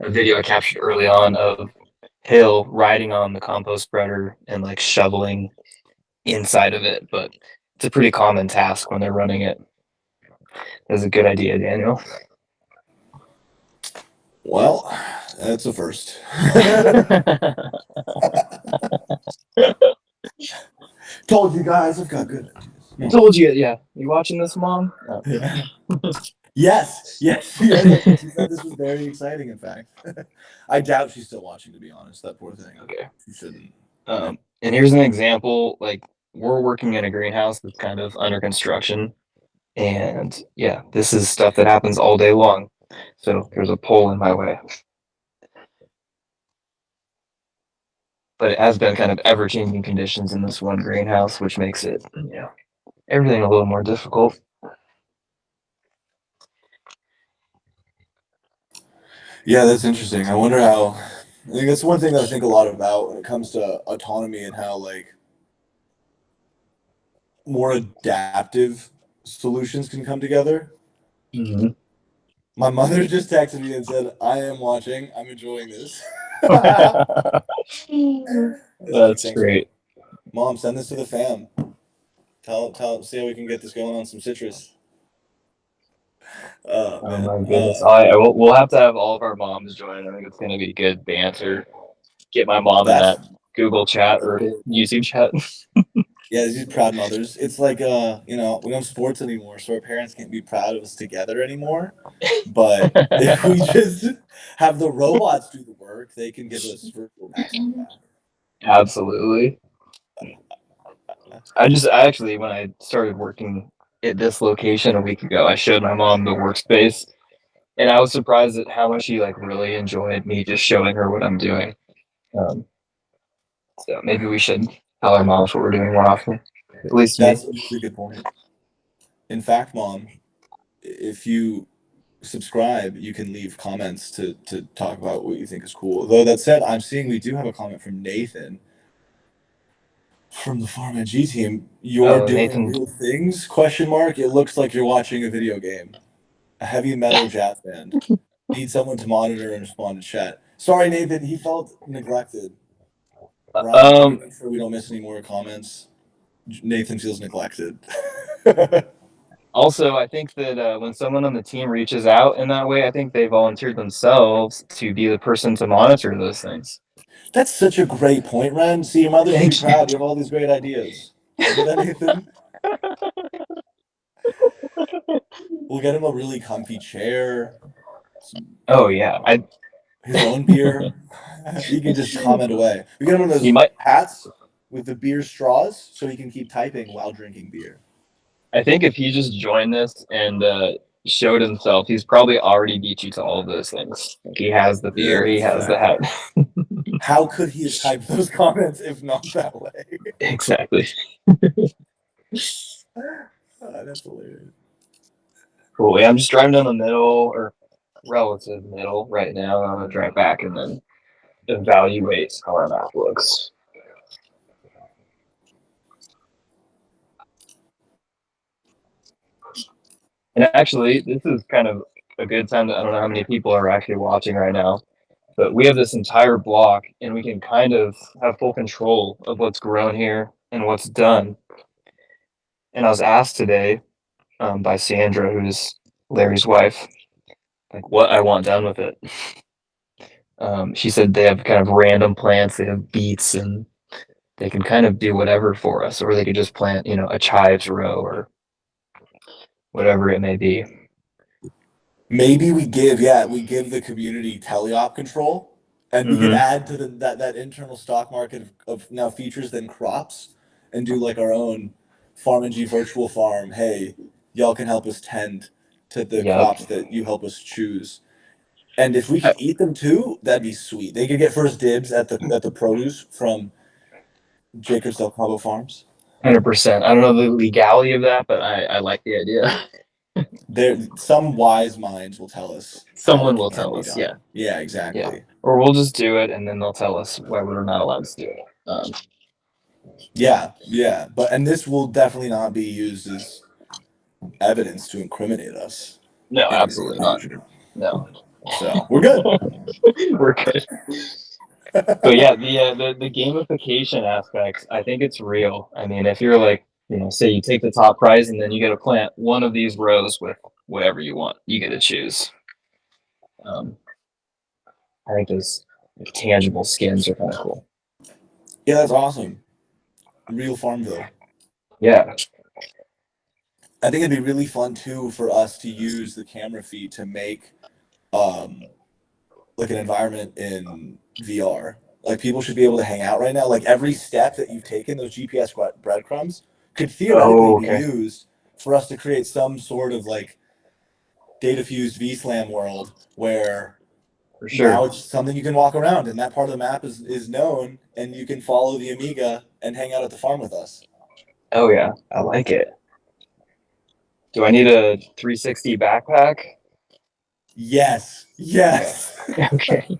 video I captured early on of Hill riding on the compost spreader and like shoveling inside of it, but it's a pretty common task when they're running it. That's a good idea, Daniel. Well, that's a first. Told you guys, I've got good I told you, yeah. You watching this, Mom? Oh. Yes. She said this was very exciting, in fact. I doubt she's still watching, to be honest. That poor thing. Okay. She shouldn't. And here's an example. Like we're working in a greenhouse that's kind of under construction, and yeah, this is stuff that happens all day long. So there's a pole in my way. But it has been kind of ever-changing conditions in this one greenhouse, which makes it, everything a little more difficult. Yeah, that's interesting. I wonder how. I think that's one thing that I think a lot about when it comes to autonomy and how like more adaptive solutions can come together. Mm-hmm. My mother just texted me and said, "I am watching. I'm enjoying this." That's great. Mom, send this to the fam. See how we can get this going on some citrus. Oh Man. my goodness! We'll have to have all of our moms join. I think it's going to be good banter. Get my mom in that Google chat or YouTube chat. Yeah, these proud mothers. It's like we don't have sports anymore, so our parents can't be proud of us together anymore. But if we just have the robots do the work, they can give us virtual maximum back. Absolutely. I actually, when I started working at this location a week ago, I showed my mom the workspace, and I was surprised at how much she really enjoyed me just showing her what I'm doing. So maybe we should tell our moms what we're doing more often. At least that's a really good point. In fact, Mom, if you subscribe, you can leave comments to talk about what you think is cool. Though that said, I'm seeing we do have a comment from Nathan from the Farm G team. You're doing Nathan. real things? Question mark. It looks like you're watching a video game. A heavy metal jazz band. Need someone to monitor and respond to chat. Sorry, Nathan. He felt neglected. Ryan, make sure we don't miss any more comments. Nathan feels neglected. Also, I think that when someone on the team reaches out in that way, I think they volunteered themselves to be the person to monitor those things. That's such a great point, Ren. See, your mother's gonna be proud. You have all these great ideas. Look at that, Nathan. We'll get him a really comfy chair. Oh yeah, his own beer. He can just comment away. We get him one of He those might. hats with the beer straws, so he can keep typing while drinking beer. I think if he just joined this and showed himself, he's probably already beat you to all of those things. Like he has the beer, he has the hat. How could he have typed those comments if not that way? Exactly. That's hilarious. Cool. Yeah, I'm just driving down the middle or relative middle right now. I'm gonna drive back and then evaluate how our map looks. And actually, this is kind of a good time to, I don't know how many people are actually watching right now, but we have this entire block and we can kind of have full control of what's grown here and what's done. And I was asked today by Sandra, who's Larry's wife, like what I want done with it. She said they have kind of random plants, they have beets, and they can kind of do whatever for us, or they could just plant, a chives row or whatever it may be. Maybe we give the community teleop control, and we could add to that internal stock market of now features than crops, and do like our own Farm and G virtual farm. Hey, y'all can help us tend to the Yep. crops that you help us choose. And if we could eat them too, that'd be sweet. They could get first dibs at the produce from Jacobs Del Cabo Farms. 100%. I don't know the legality of that, but I like the idea. Some wise minds will tell us. Someone how it will can tell be us, done. yeah. Yeah, exactly. Yeah. Or we'll just do it, and then they'll tell us why we're not allowed to do it. Yeah. And this will definitely not be used as evidence to incriminate us. No, in absolutely the not. future. No. So we're good. We're good. But yeah, the gamification aspect, I think it's real. I mean, if you're like, say you take the top prize and then you get to plant one of these rows with whatever you want, you get to choose. I think those tangible skins are kind of cool. Yeah, that's awesome. Real Farmville. Yeah. I think it'd be really fun too for us to use the camera feed to make like an environment in VR. Like people should be able to hang out right now. Like every step that you've taken, those GPS breadcrumbs could theoretically be used for us to create some sort of like data fused VSlam world where For sure. now it's something you can walk around and that part of the map is known and you can follow the Amiga and hang out at the farm with us. Oh yeah, I like it. Do I need a 360 backpack? Yes. Okay.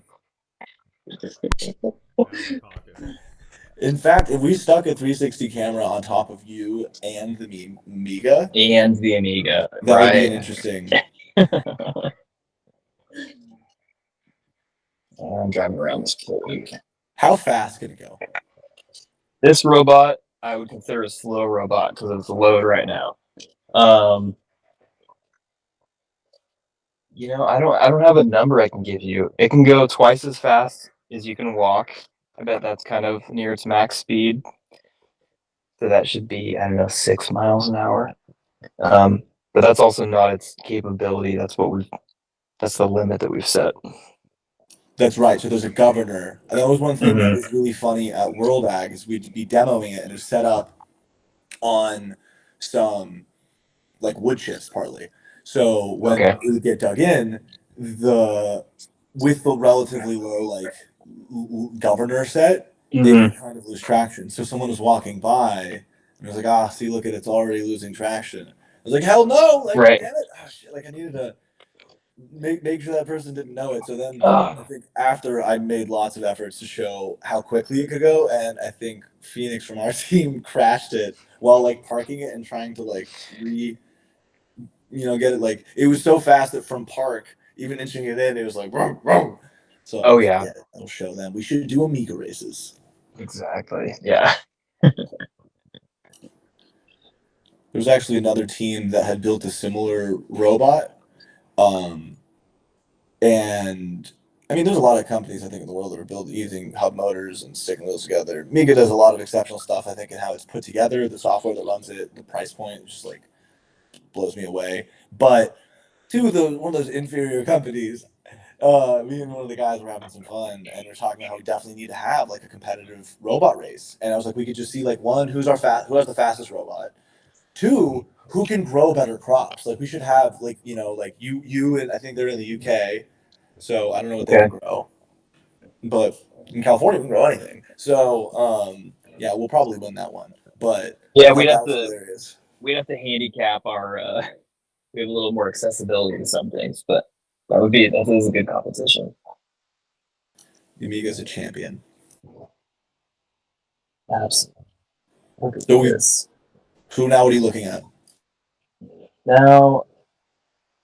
In fact, if we stuck a 360 camera on top of you and the Amiga, that would be an interesting. I'm driving around this pole. How fast can it go? This robot, I would consider a slow robot because it's low right now. I don't have a number I can give you. It can go twice as fast as you can walk. I bet that's kind of near its max speed. So that should be, I don't know, 6 miles an hour. But that's also not its capability. That's the limit that we've set. That's right. So there's a governor. And that was one thing that was really funny at World Ag is we'd be demoing it and it was set up on some like wood chips partly. So when it would get dug in, with the relatively low like governor set, it would kind of lose traction. So someone was walking by and was like, see, look at it's already losing traction. I was like, hell no! Like, right. Damn it! Shit, like I needed to make sure that person didn't know it. So then I think after I made lots of efforts to show how quickly it could go, and I think Phoenix from our team crashed it while like parking it and trying to like get it. Like it was so fast that from park, even inching it in, it was like vroom, vroom. So I'll show them. We should do Amiga races. Exactly. Yeah. There's actually another team that had built a similar robot. And I mean, there's a lot of companies I think in the world that are using hub motors and sticking those together. Amiga does a lot of exceptional stuff, I think, in how it's put together, the software that runs it, the price point just like blows me away. But one of those inferior companies Me and one of the guys were having some fun, and we're talking about how we definitely need to have like a competitive robot race. And I was like, we could just see like one, who has the fastest robot. Two, who can grow better crops. Like we should have like like you and I think they're in the UK, so I don't know what they Okay. can grow, but in California we can grow anything. So yeah, we'll probably win that one. But Yeah, I thought that was hilarious. we'd have to handicap our we have a little more accessibility to some things, but that is a good competition. The Amiga's a champion. Absolutely. Look at So we- this. So now what are you looking at? Now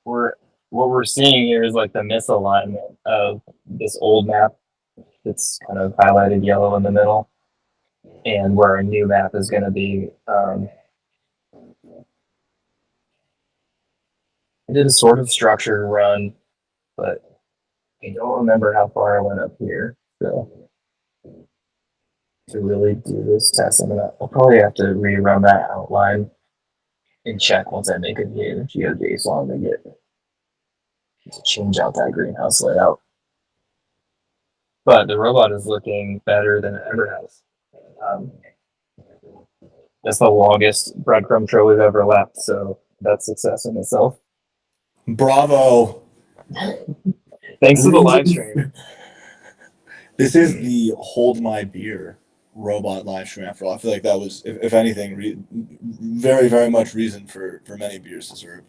what we're seeing here is like the misalignment of this old map that's kind of highlighted yellow in the middle, and where our new map is going to be. I did a sort of structure run, but I don't remember how far I went up here. So to really do this test, I'll probably have to rerun that outline and check once I make a new GeoJSON to change out that greenhouse layout. But the robot is looking better than it ever has. That's the longest breadcrumb trail we've ever left, so that's success in itself. Bravo. Thanks to the live stream. This is the Hold My Beer robot live stream after all. I feel like that was, if anything, very, very much reason for many beers to serve.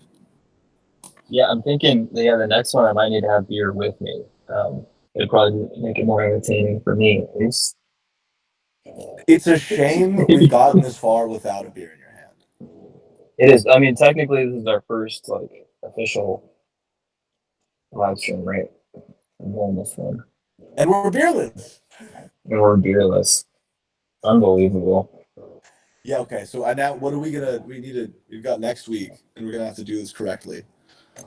Yeah, I'm thinking, the next one I might need to have beer with me. It'd probably make it more entertaining for me, at least. It's a shame we've gotten this far without a beer in your hand. It is. I mean, technically, this is our first official live stream, right? I'm doing this one, And we're beerless. and we're beerless. Unbelievable. Yeah, okay. So now what are we've got next week, and we're gonna have to do this correctly.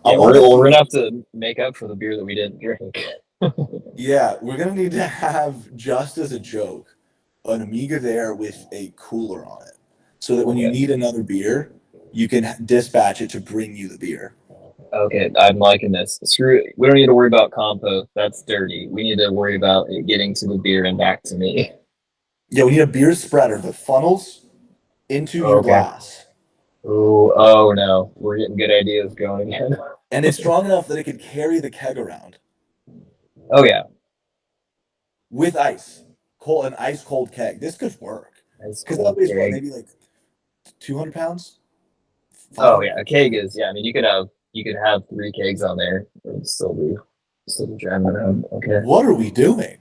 Yeah, we're gonna have to make up for the beer that we didn't drink. Yeah, we're gonna need to have, just as a joke, an Amiga there with a cooler on it, so that when you need another beer, you can dispatch it to bring you the beer. Okay, I'm liking this. We don't need to worry about compost. That's dirty. We need to worry about it getting to the beer and back to me. Yeah, we need a beer spreader that funnels into your Okay. glass. Ooh, oh no, we're getting good ideas going again. And it's strong enough that it could carry the keg around Oh yeah, with ice. An ice cold keg. This could work. that's Because cool. that weighs what, Keg. maybe like 200 pounds? Oh yeah, a keg is. Yeah, I mean you could have 3 kegs on there and still be driving around. Okay. What are we doing?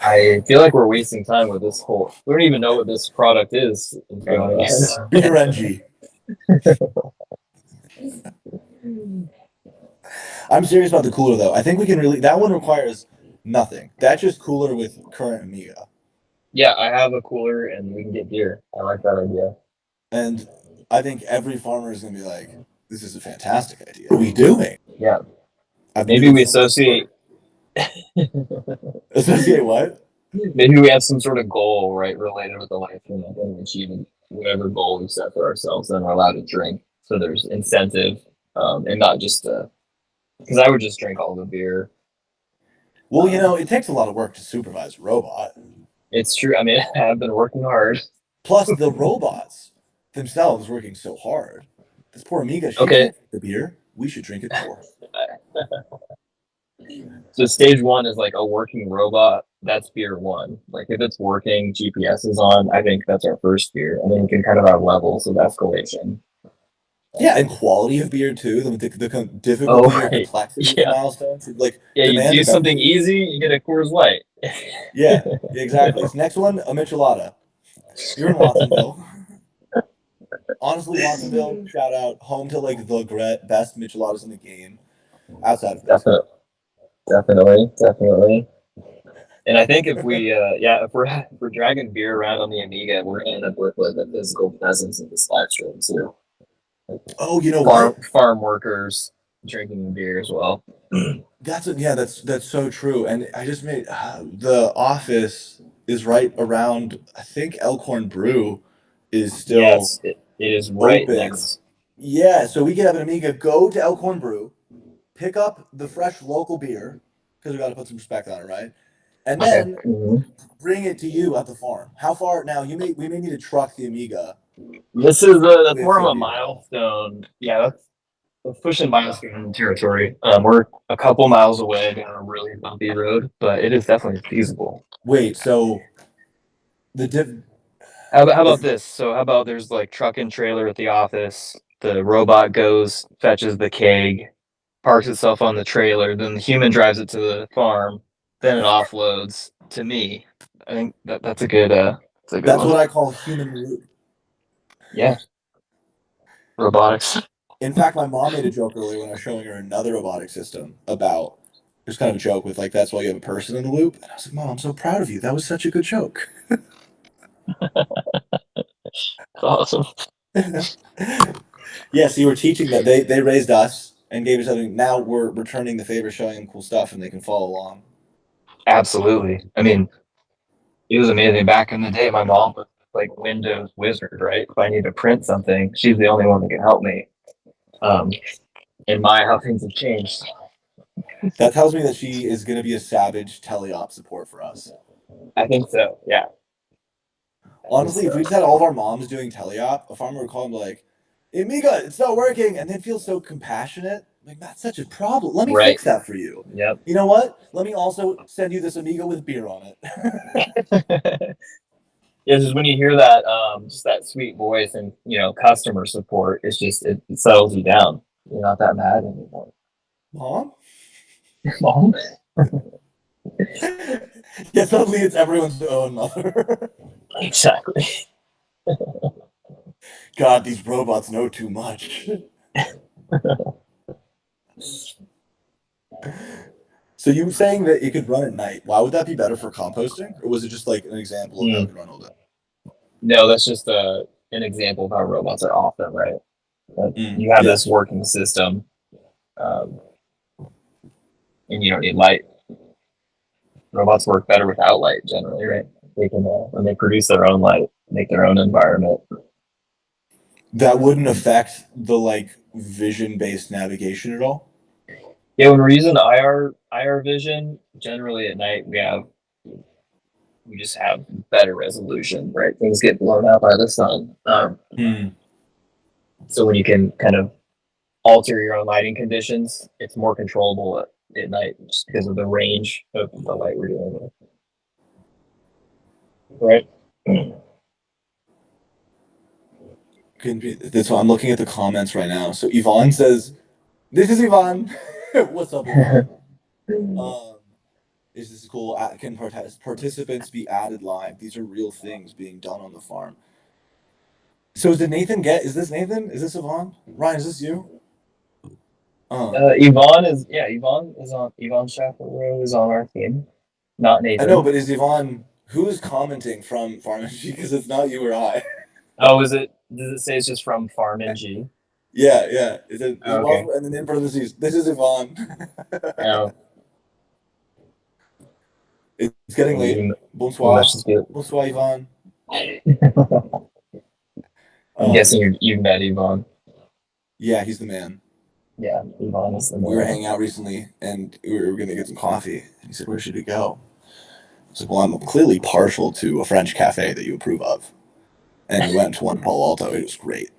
I feel like we're wasting time with this whole. We don't even know what this product is. In front of us. Beer NG. I'm serious about the cooler though. I think we can really. That one requires nothing. That's just cooler with current Amiga. Yeah, I have a cooler and we can get beer. I like that idea. And I think every farmer is gonna be like, "This is a fantastic idea. What are we doing?" Yeah. I've Maybe been- we associate. Associate what? Maybe we have some sort of goal, right, related with the life stream, and achieving whatever goal we set for ourselves. Then we're allowed to drink, so there's incentive, and not just because I would just drink all the beer. Well, it takes a lot of work to supervise a robot. It's true. I mean, I've been working hard. Plus, the robots themselves working so hard. This poor Amiga, she Okay. can't drink the beer. We should drink it for her. So stage 1 is like a working robot. That's beer 1. Like if it's working, GPS is on. I think that's our first beer, and then we can kind of have levels of escalation. Yeah, and quality of beer too. The difficulty Oh, or right. complexity of Yeah. the milestones. Like, Yeah, you demand do about- something easy, you get a Coors Light. Yeah, exactly. So next one, a Michelada. You're in Watsonville. Honestly, Watsonville, shout out, home to like the best Micheladas in the game. Outside of Definitely. And I think if we're dragging beer around on the Amiga, we're gonna end up with like the physical presence of this live stream too. Oh, you know what? Farm workers drinking beer as well. That's so true. And I just made the office is right around. I think Elkhorn Brew is still. Yes, it is right open. next. Yeah, so we could have an Amiga go to Elkhorn Brew, pick up the fresh local beer, because we got to put some respect on it, right? And Okay. then Mhm. bring it to you at the farm. How far now? We may need to truck the Amiga. This is that's With more of a you. milestone. Yeah, that's pushing milestone territory. We're a couple miles away on a really bumpy road, but it is definitely feasible. Wait, so the How about this? So how about there's like truck and trailer at the office. The robot goes, fetches the keg, parks itself on the trailer. Then the human drives it to the farm. Then it offloads to me. I think that's a good. That's a good that's one. what I call human loop. Yeah. Robotics. In fact, my mom made a joke earlier when I was showing her another robotic system about. It was kind of a joke with like that's why you have a person in the loop. And I was like, Mom, I'm so proud of you. That was such a good joke. Awesome. Yes, you were teaching that they raised us and gave us something. Now we're returning the favor, showing them cool stuff, and they can follow along. Absolutely. I mean, it was amazing back in the day. My mom was like Windows wizard, right? If I need to print something, she's the only one that can help me. And how things have changed. That tells me that she is going to be a savage teleop support for us. I think so. Yeah. Honestly, if we just had all of our moms doing teleop, a farmer would call them like, Amiga, it's not working, and they'd feel so compassionate. Like, that's such a problem. Let me Right. fix that for you. Yep. You know what? Let me also send you this Amiga with beer on it. Yeah, just when you hear that, just that sweet voice and customer support, it's just it settles you down. You're not that mad anymore. Mom? Mom? Yeah, suddenly it's everyone's own mother. Exactly. God, these robots know too much. So you were saying that it could run at night. Why would that be better for composting? Or was it just like an example of how it could run all day? No, that's just an example of how robots are often, right? You have this working system, and you don't need light. Robots work better without light generally, right? They can when they produce their own light, make their own environment. That wouldn't affect the like vision-based navigation at all? Yeah, when we're using IR vision, generally at night we just have better resolution, right? Things get blown out by the sun. So when you can kind of alter your own lighting conditions, it's more controllable at night just because of the range of the light we're dealing with. Right? That's why I'm looking at the comments right now. So Yvonne says, "This is Yvonne. What's up, Yvonne? Is this cool? Can participants be added live? These are real things being done on the farm." So did Nathan get? Is this Nathan? Is this Yvonne? Ryan, is this you? Yvonne is on. Yvonne Chaparro is on our team, not Nathan. I know, but is Yvonne? Who's commenting from FarmNG? Because it's not you or I. Oh, is it? Does it say it's just from FarmNG? Yeah. Is it Yvonne? Okay. And then in parentheses, this is Yvonne. Oh. It's getting late. Bonsoir. Bonsoir, Yvonne. I'm guessing you've met Yvonne. Yeah, he's the man. Yeah, Yvonne is the man. We were hanging out recently, and we were going to get some coffee. And he said, "Where should we go?" I was like, "Well, I'm clearly partial to a French cafe that you approve of." And we went to one Palo Alto. It was great.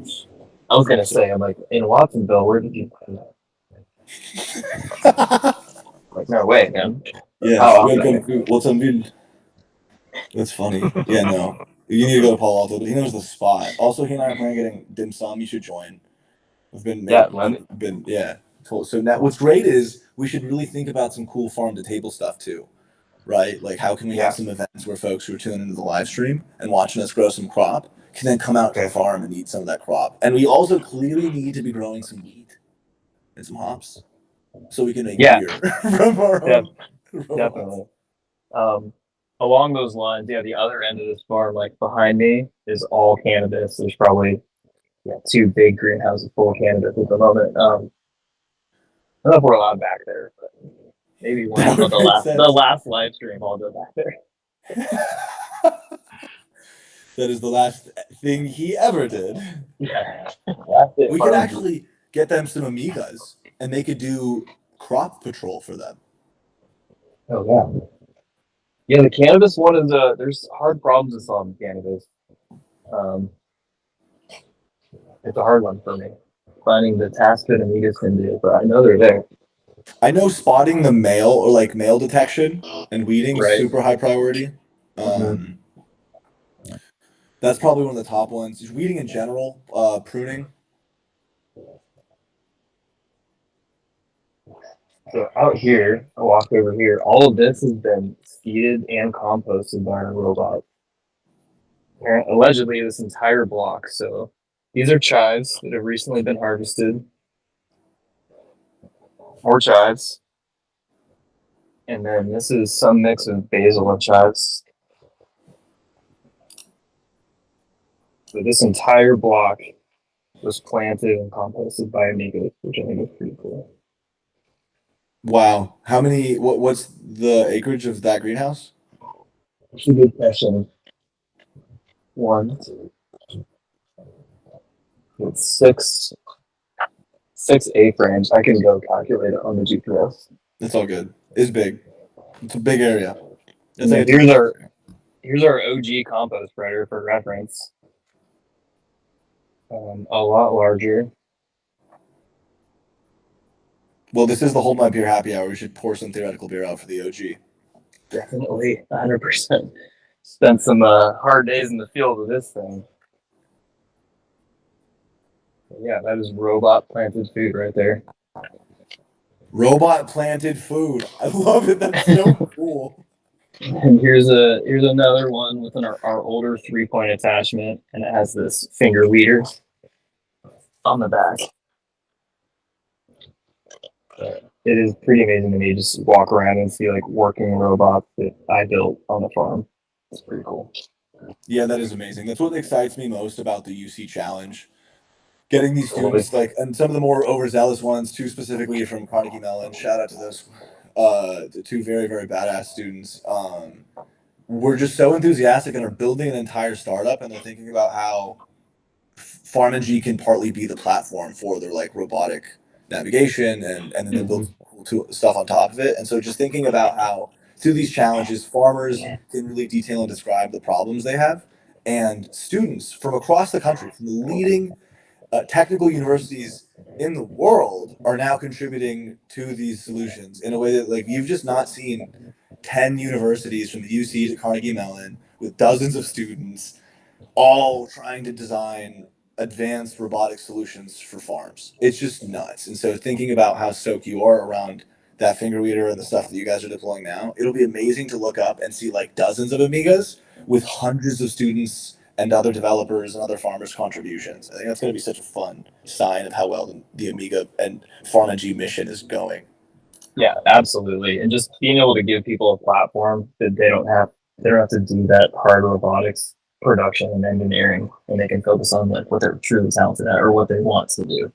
I was going to say, I'm like, in Watsonville, where did you find that? Like, no way, man. Yeah, Watsonville. That's funny. Yeah, no. You need to go to Palo Alto, but he knows the spot. Also, he and I are planning on getting dim sum. You should join. We've been So now, what's great is we should really think about some cool farm to table stuff too, right? Like, how can we have some events where folks who are tuning into the live stream and watching us grow some crop can then come out to the farm and eat some of that crop? And we also clearly need to be growing some wheat and some hops so we can make beer from our own. Definitely. Along those lines, the other end of this farm, like behind me, is all cannabis. There's probably 2 big greenhouses full of cannabis at the moment. I don't know if we're allowed back there, but maybe one of the last live stream I'll go back there. That is the last thing he ever did. Yeah. We could actually get them some Amigas, and they could do crop patrol for them. Oh yeah. Yeah, the cannabis one is there's hard problems to solve in cannabis. Um, it's a hard one for me. Finding the task that Amigas can do, but I know they're there. I know spotting the male or like male detection and weeding is Right. super high priority. Mhm. Um, that's probably one of the top ones. Just weeding in general, pruning. So out here, I walk over here. All of this has been seeded and composted by our robot. Allegedly, this entire block. So these are chives that have recently been harvested. More chives. And then this is some mix of basil and chives. So this entire block was planted and composted by Amiga, which I think is pretty cool. Wow. How many? What's the acreage of that greenhouse? That's a good question. One, it's six A-frames. I can go calculate it on the GPS. It's all good. It's big. It's a big area. It's Yeah, like here's our OG compost spreader for reference. A lot larger. well, this is the Hold My Beer happy hour. We should pour some theoretical beer out for the OG. Definitely 100%. Spent some hard days in the field with this thing. But yeah, that is robot planted food right there. Robot planted food. I love it. That's so cool. And here's another one with our older 3-point attachment, and it has this finger weeder on the back. It is pretty amazing to me to just walk around and see like working robots that I built on the farm. It's pretty cool. Yeah, that is amazing. That's what excites me most about the UC challenge. Getting these students like, and some of the more overzealous ones, too, specifically from Carnegie Mellon. Shout out to those, the two very very badass students. We're just so enthusiastic and are building an entire startup, and they're thinking about how FarmNG can partly be the platform for their like robotic navigation, and then they build cool stuff on top of it. And so just thinking about how through these challenges, farmers can really detail and describe the problems they have, and students from across the country, from the leading technical universities in the world, are now contributing to these solutions in a way that like you've just not seen 10 universities from the UC to Carnegie Mellon with dozens of students all trying to design advanced robotic solutions for farms. It's just nuts. And so thinking about how stoked you are around that finger weeder and the stuff that you guys are deploying now, it'll be amazing to look up and see like dozens of Amigas with hundreds of students and other developers and other farmers' contributions. I think that's going to be such a fun sign of how well the Amiga and FarmNG mission is going. Yeah, absolutely. And just being able to give people a platform that they don't have to do that hard robotics production and engineering, and they can focus on like what they're truly talented at or what they want to do.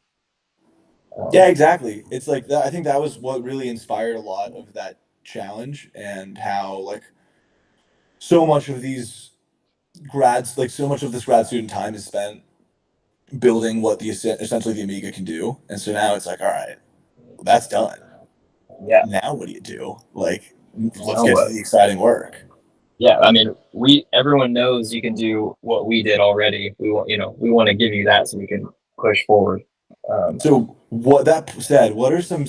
Yeah, exactly. It's like that. I think that was what really inspired a lot of that challenge, and how like so much of these grads, like so much of this grad student time is spent building what the essentially the Amiga can do. And so now it's like, all right, that's done. Yeah. Now what do you do? Like, let's Now get what? to the exciting work. Yeah, I mean, everyone knows you can do what we did already. We want to give you that so we can push forward. So what that said, what are some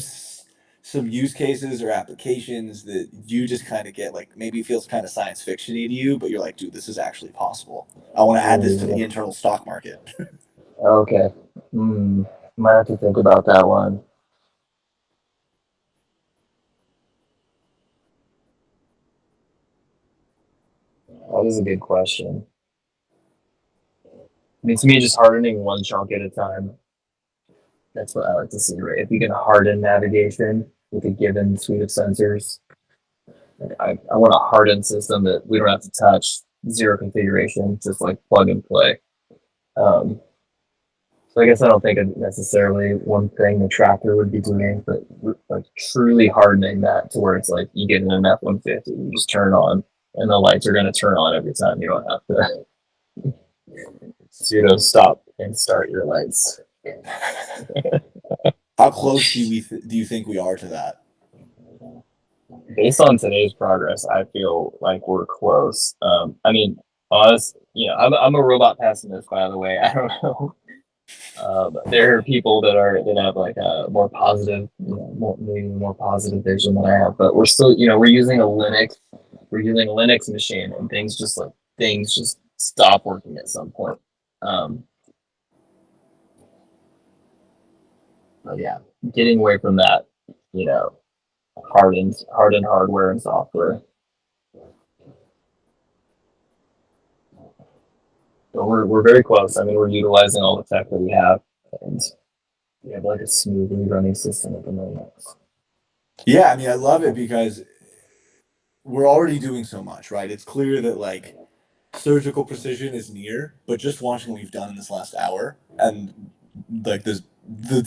use cases or applications that you just kind of get like maybe feels kind of science fiction-y to you, but you're like, dude, this is actually possible. I want to add this to the internal stock market. Okay. Might have to think about that one. That is a good question. I mean, to me, just hardening one chunk at a time. That's what I like to see, right? If you can harden navigation with a given suite of sensors, I want a hardened system that we don't have to touch, zero configuration, just like plug and play. So I guess I don't think of necessarily one thing the tractor would be doing, but like truly hardening that to where it's like you get in an F-150, you just turn on, and the lights are going to turn on every time. You don't have to pseudo stop and start your lights. How close do you think we are to that? based on today's progress, I feel like we're close. I mean, us, I'm a robot pessimist, by the way. I don't know. There are people that have like a more positive, maybe more positive vision than I have, but we're still, we're using a Linux machine, and things just stop working at some point. Um, but yeah, getting away from that, you know, hardened hardware and software. So we're very close. I mean, we're utilizing all the tech that we have, and we have like a smoothly running system at the moment. Yeah, I mean, I love it because we're already doing so much, right? It's clear that like surgical precision is near, but just watching what you've done in this last hour and like the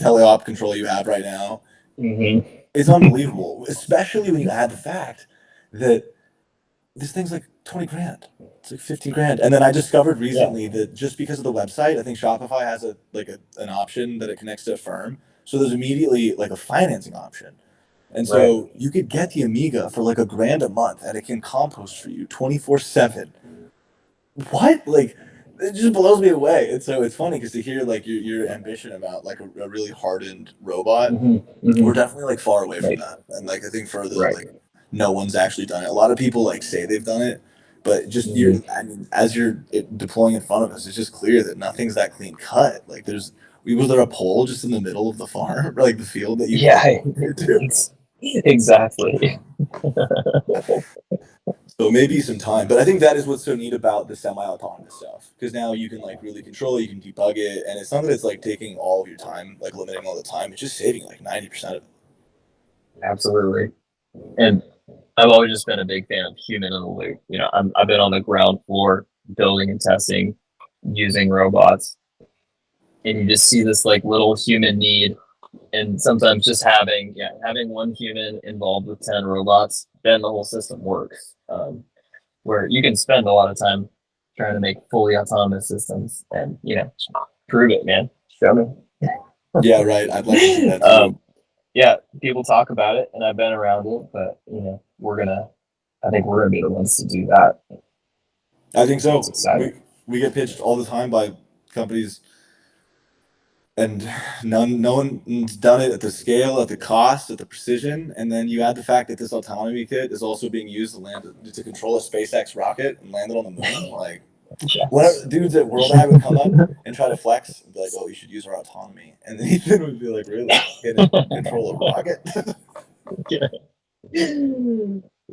teleop control you have right now Mm-hmm. is unbelievable, especially when you add the fact that this thing's like 20 grand. It's like 15 grand. And then I discovered recently that just because of the website, I think Shopify has an option that it connects to Affirm. So there's immediately like a financing option. And so you could get the Amiga for like $1,000 a month and it can compost for you 24/7. What? Like, it just blows me away. And so it's funny because to hear like your ambition about like a really hardened robot, we're definitely like far away from that. And like I think further, like no one's actually done it. A lot of people like say they've done it, but just as you're deploying in front of us, it's just clear that nothing's that clean cut. Like was there a pole just in the middle of the farm, or like the field that you Exactly. So maybe some time, but I think that is what's so neat about the semi-autonomous stuff, because now you can like really control it, you can debug it, and it's not that it's like taking all of your time, like limiting all the time. It's just saving like 90% of it. Absolutely. And I've always just been a big fan of human in the loop. I've been on the ground floor building and testing using robots, and you just see this like little human need. And sometimes just having one human involved with 10 robots, then the whole system works. Where you can spend a lot of time trying to make fully autonomous systems, and prove it, man. Show me. Yeah, right. I'd like to see that too. Yeah, people talk about it, and I've been around it, but I think we're gonna be the ones to do that. I think so. We get pitched all the time by companies, and no one's done it at the scale, at the cost, at the precision. And then you add the fact that this autonomy kit is also being used to control a SpaceX rocket and land it on the moon. Like, whatever dudes at World Eye would come up and try to flex and be like, "Oh, you should use our autonomy," and then Ethan would be like, "Really? Can it control a rocket?"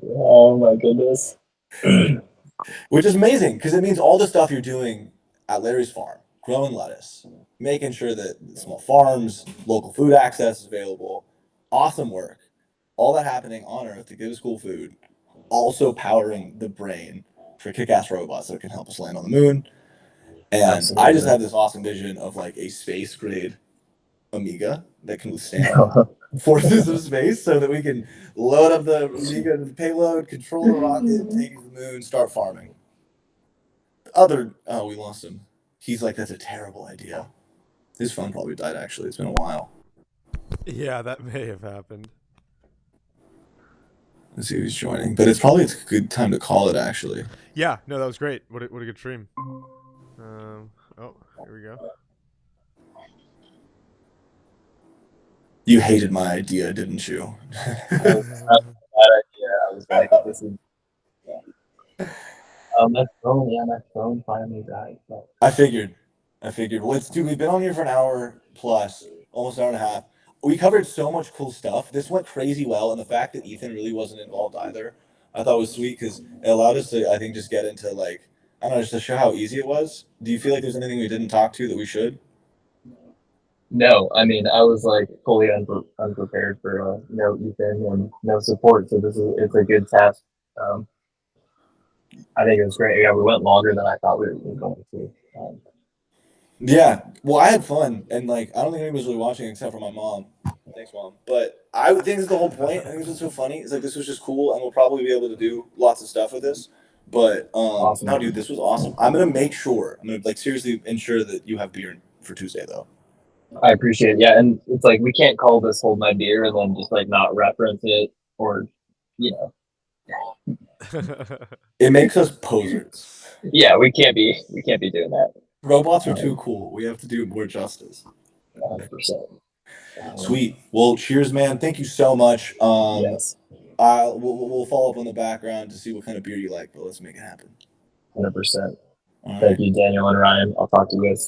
Oh my goodness. Which is amazing, because it means all the stuff you're doing at Larry's farm, growing lettuce, making sure that small farms, local food access is available, awesome work, all that happening on Earth to give us cool food, also powering the brain for kick-ass robots that can help us land on the moon. And absolutely. I just have this awesome vision of like a space-grade Amiga that can withstand forces of space, so that we can load up the Amiga to the payload, control the rocket, take it to the moon, start farming. We lost him. He's like, that's a terrible idea. His phone probably died, actually. It's been a while. Yeah, that may have happened. Let's see who's joining. But it's probably a good time to call it, actually. Yeah, no, that was great. What a good stream. Oh, here we go. You hated my idea, didn't you? I was like, this is... my phone finally died. But... I figured. Well, we've been on here for an hour plus, almost an hour and a half. We covered so much cool stuff. This went crazy well, and the fact that Ethan really wasn't involved either, I thought was sweet, because it allowed us to, I think, just get into like, I don't know, just to show how easy it was. Do you feel like there's anything we didn't talk to that we should? No, I mean, I was like fully unprepared for no Ethan and no support, so it's a good test. I think it was great. Yeah, we went longer than I thought we were going to. Yeah, well, I had fun, and like, I don't think anybody was really watching except for my mom. Thanks, Mom. But I would think that's the whole point. I think it's so funny. It's like, this was just cool, and we'll probably be able to do lots of stuff with this. But awesome. No, dude, this was awesome. I'm gonna make sure. I'm gonna like seriously ensure that you have beer for Tuesday, though. I appreciate it. Yeah, and it's like, we can't call this "Hold My Beer" and then just like not reference it, or you know, It makes us posers. yeah, we can't be doing that. Robots are too cool. We have to do more justice. 100%. Sweet. Well, cheers, man. Thank you so much. Yes, We'll follow up on the background to see what kind of beer you like, but let's make it happen. 100%. All right. Thank you, Daniel and Ryan. I'll talk to you guys soon.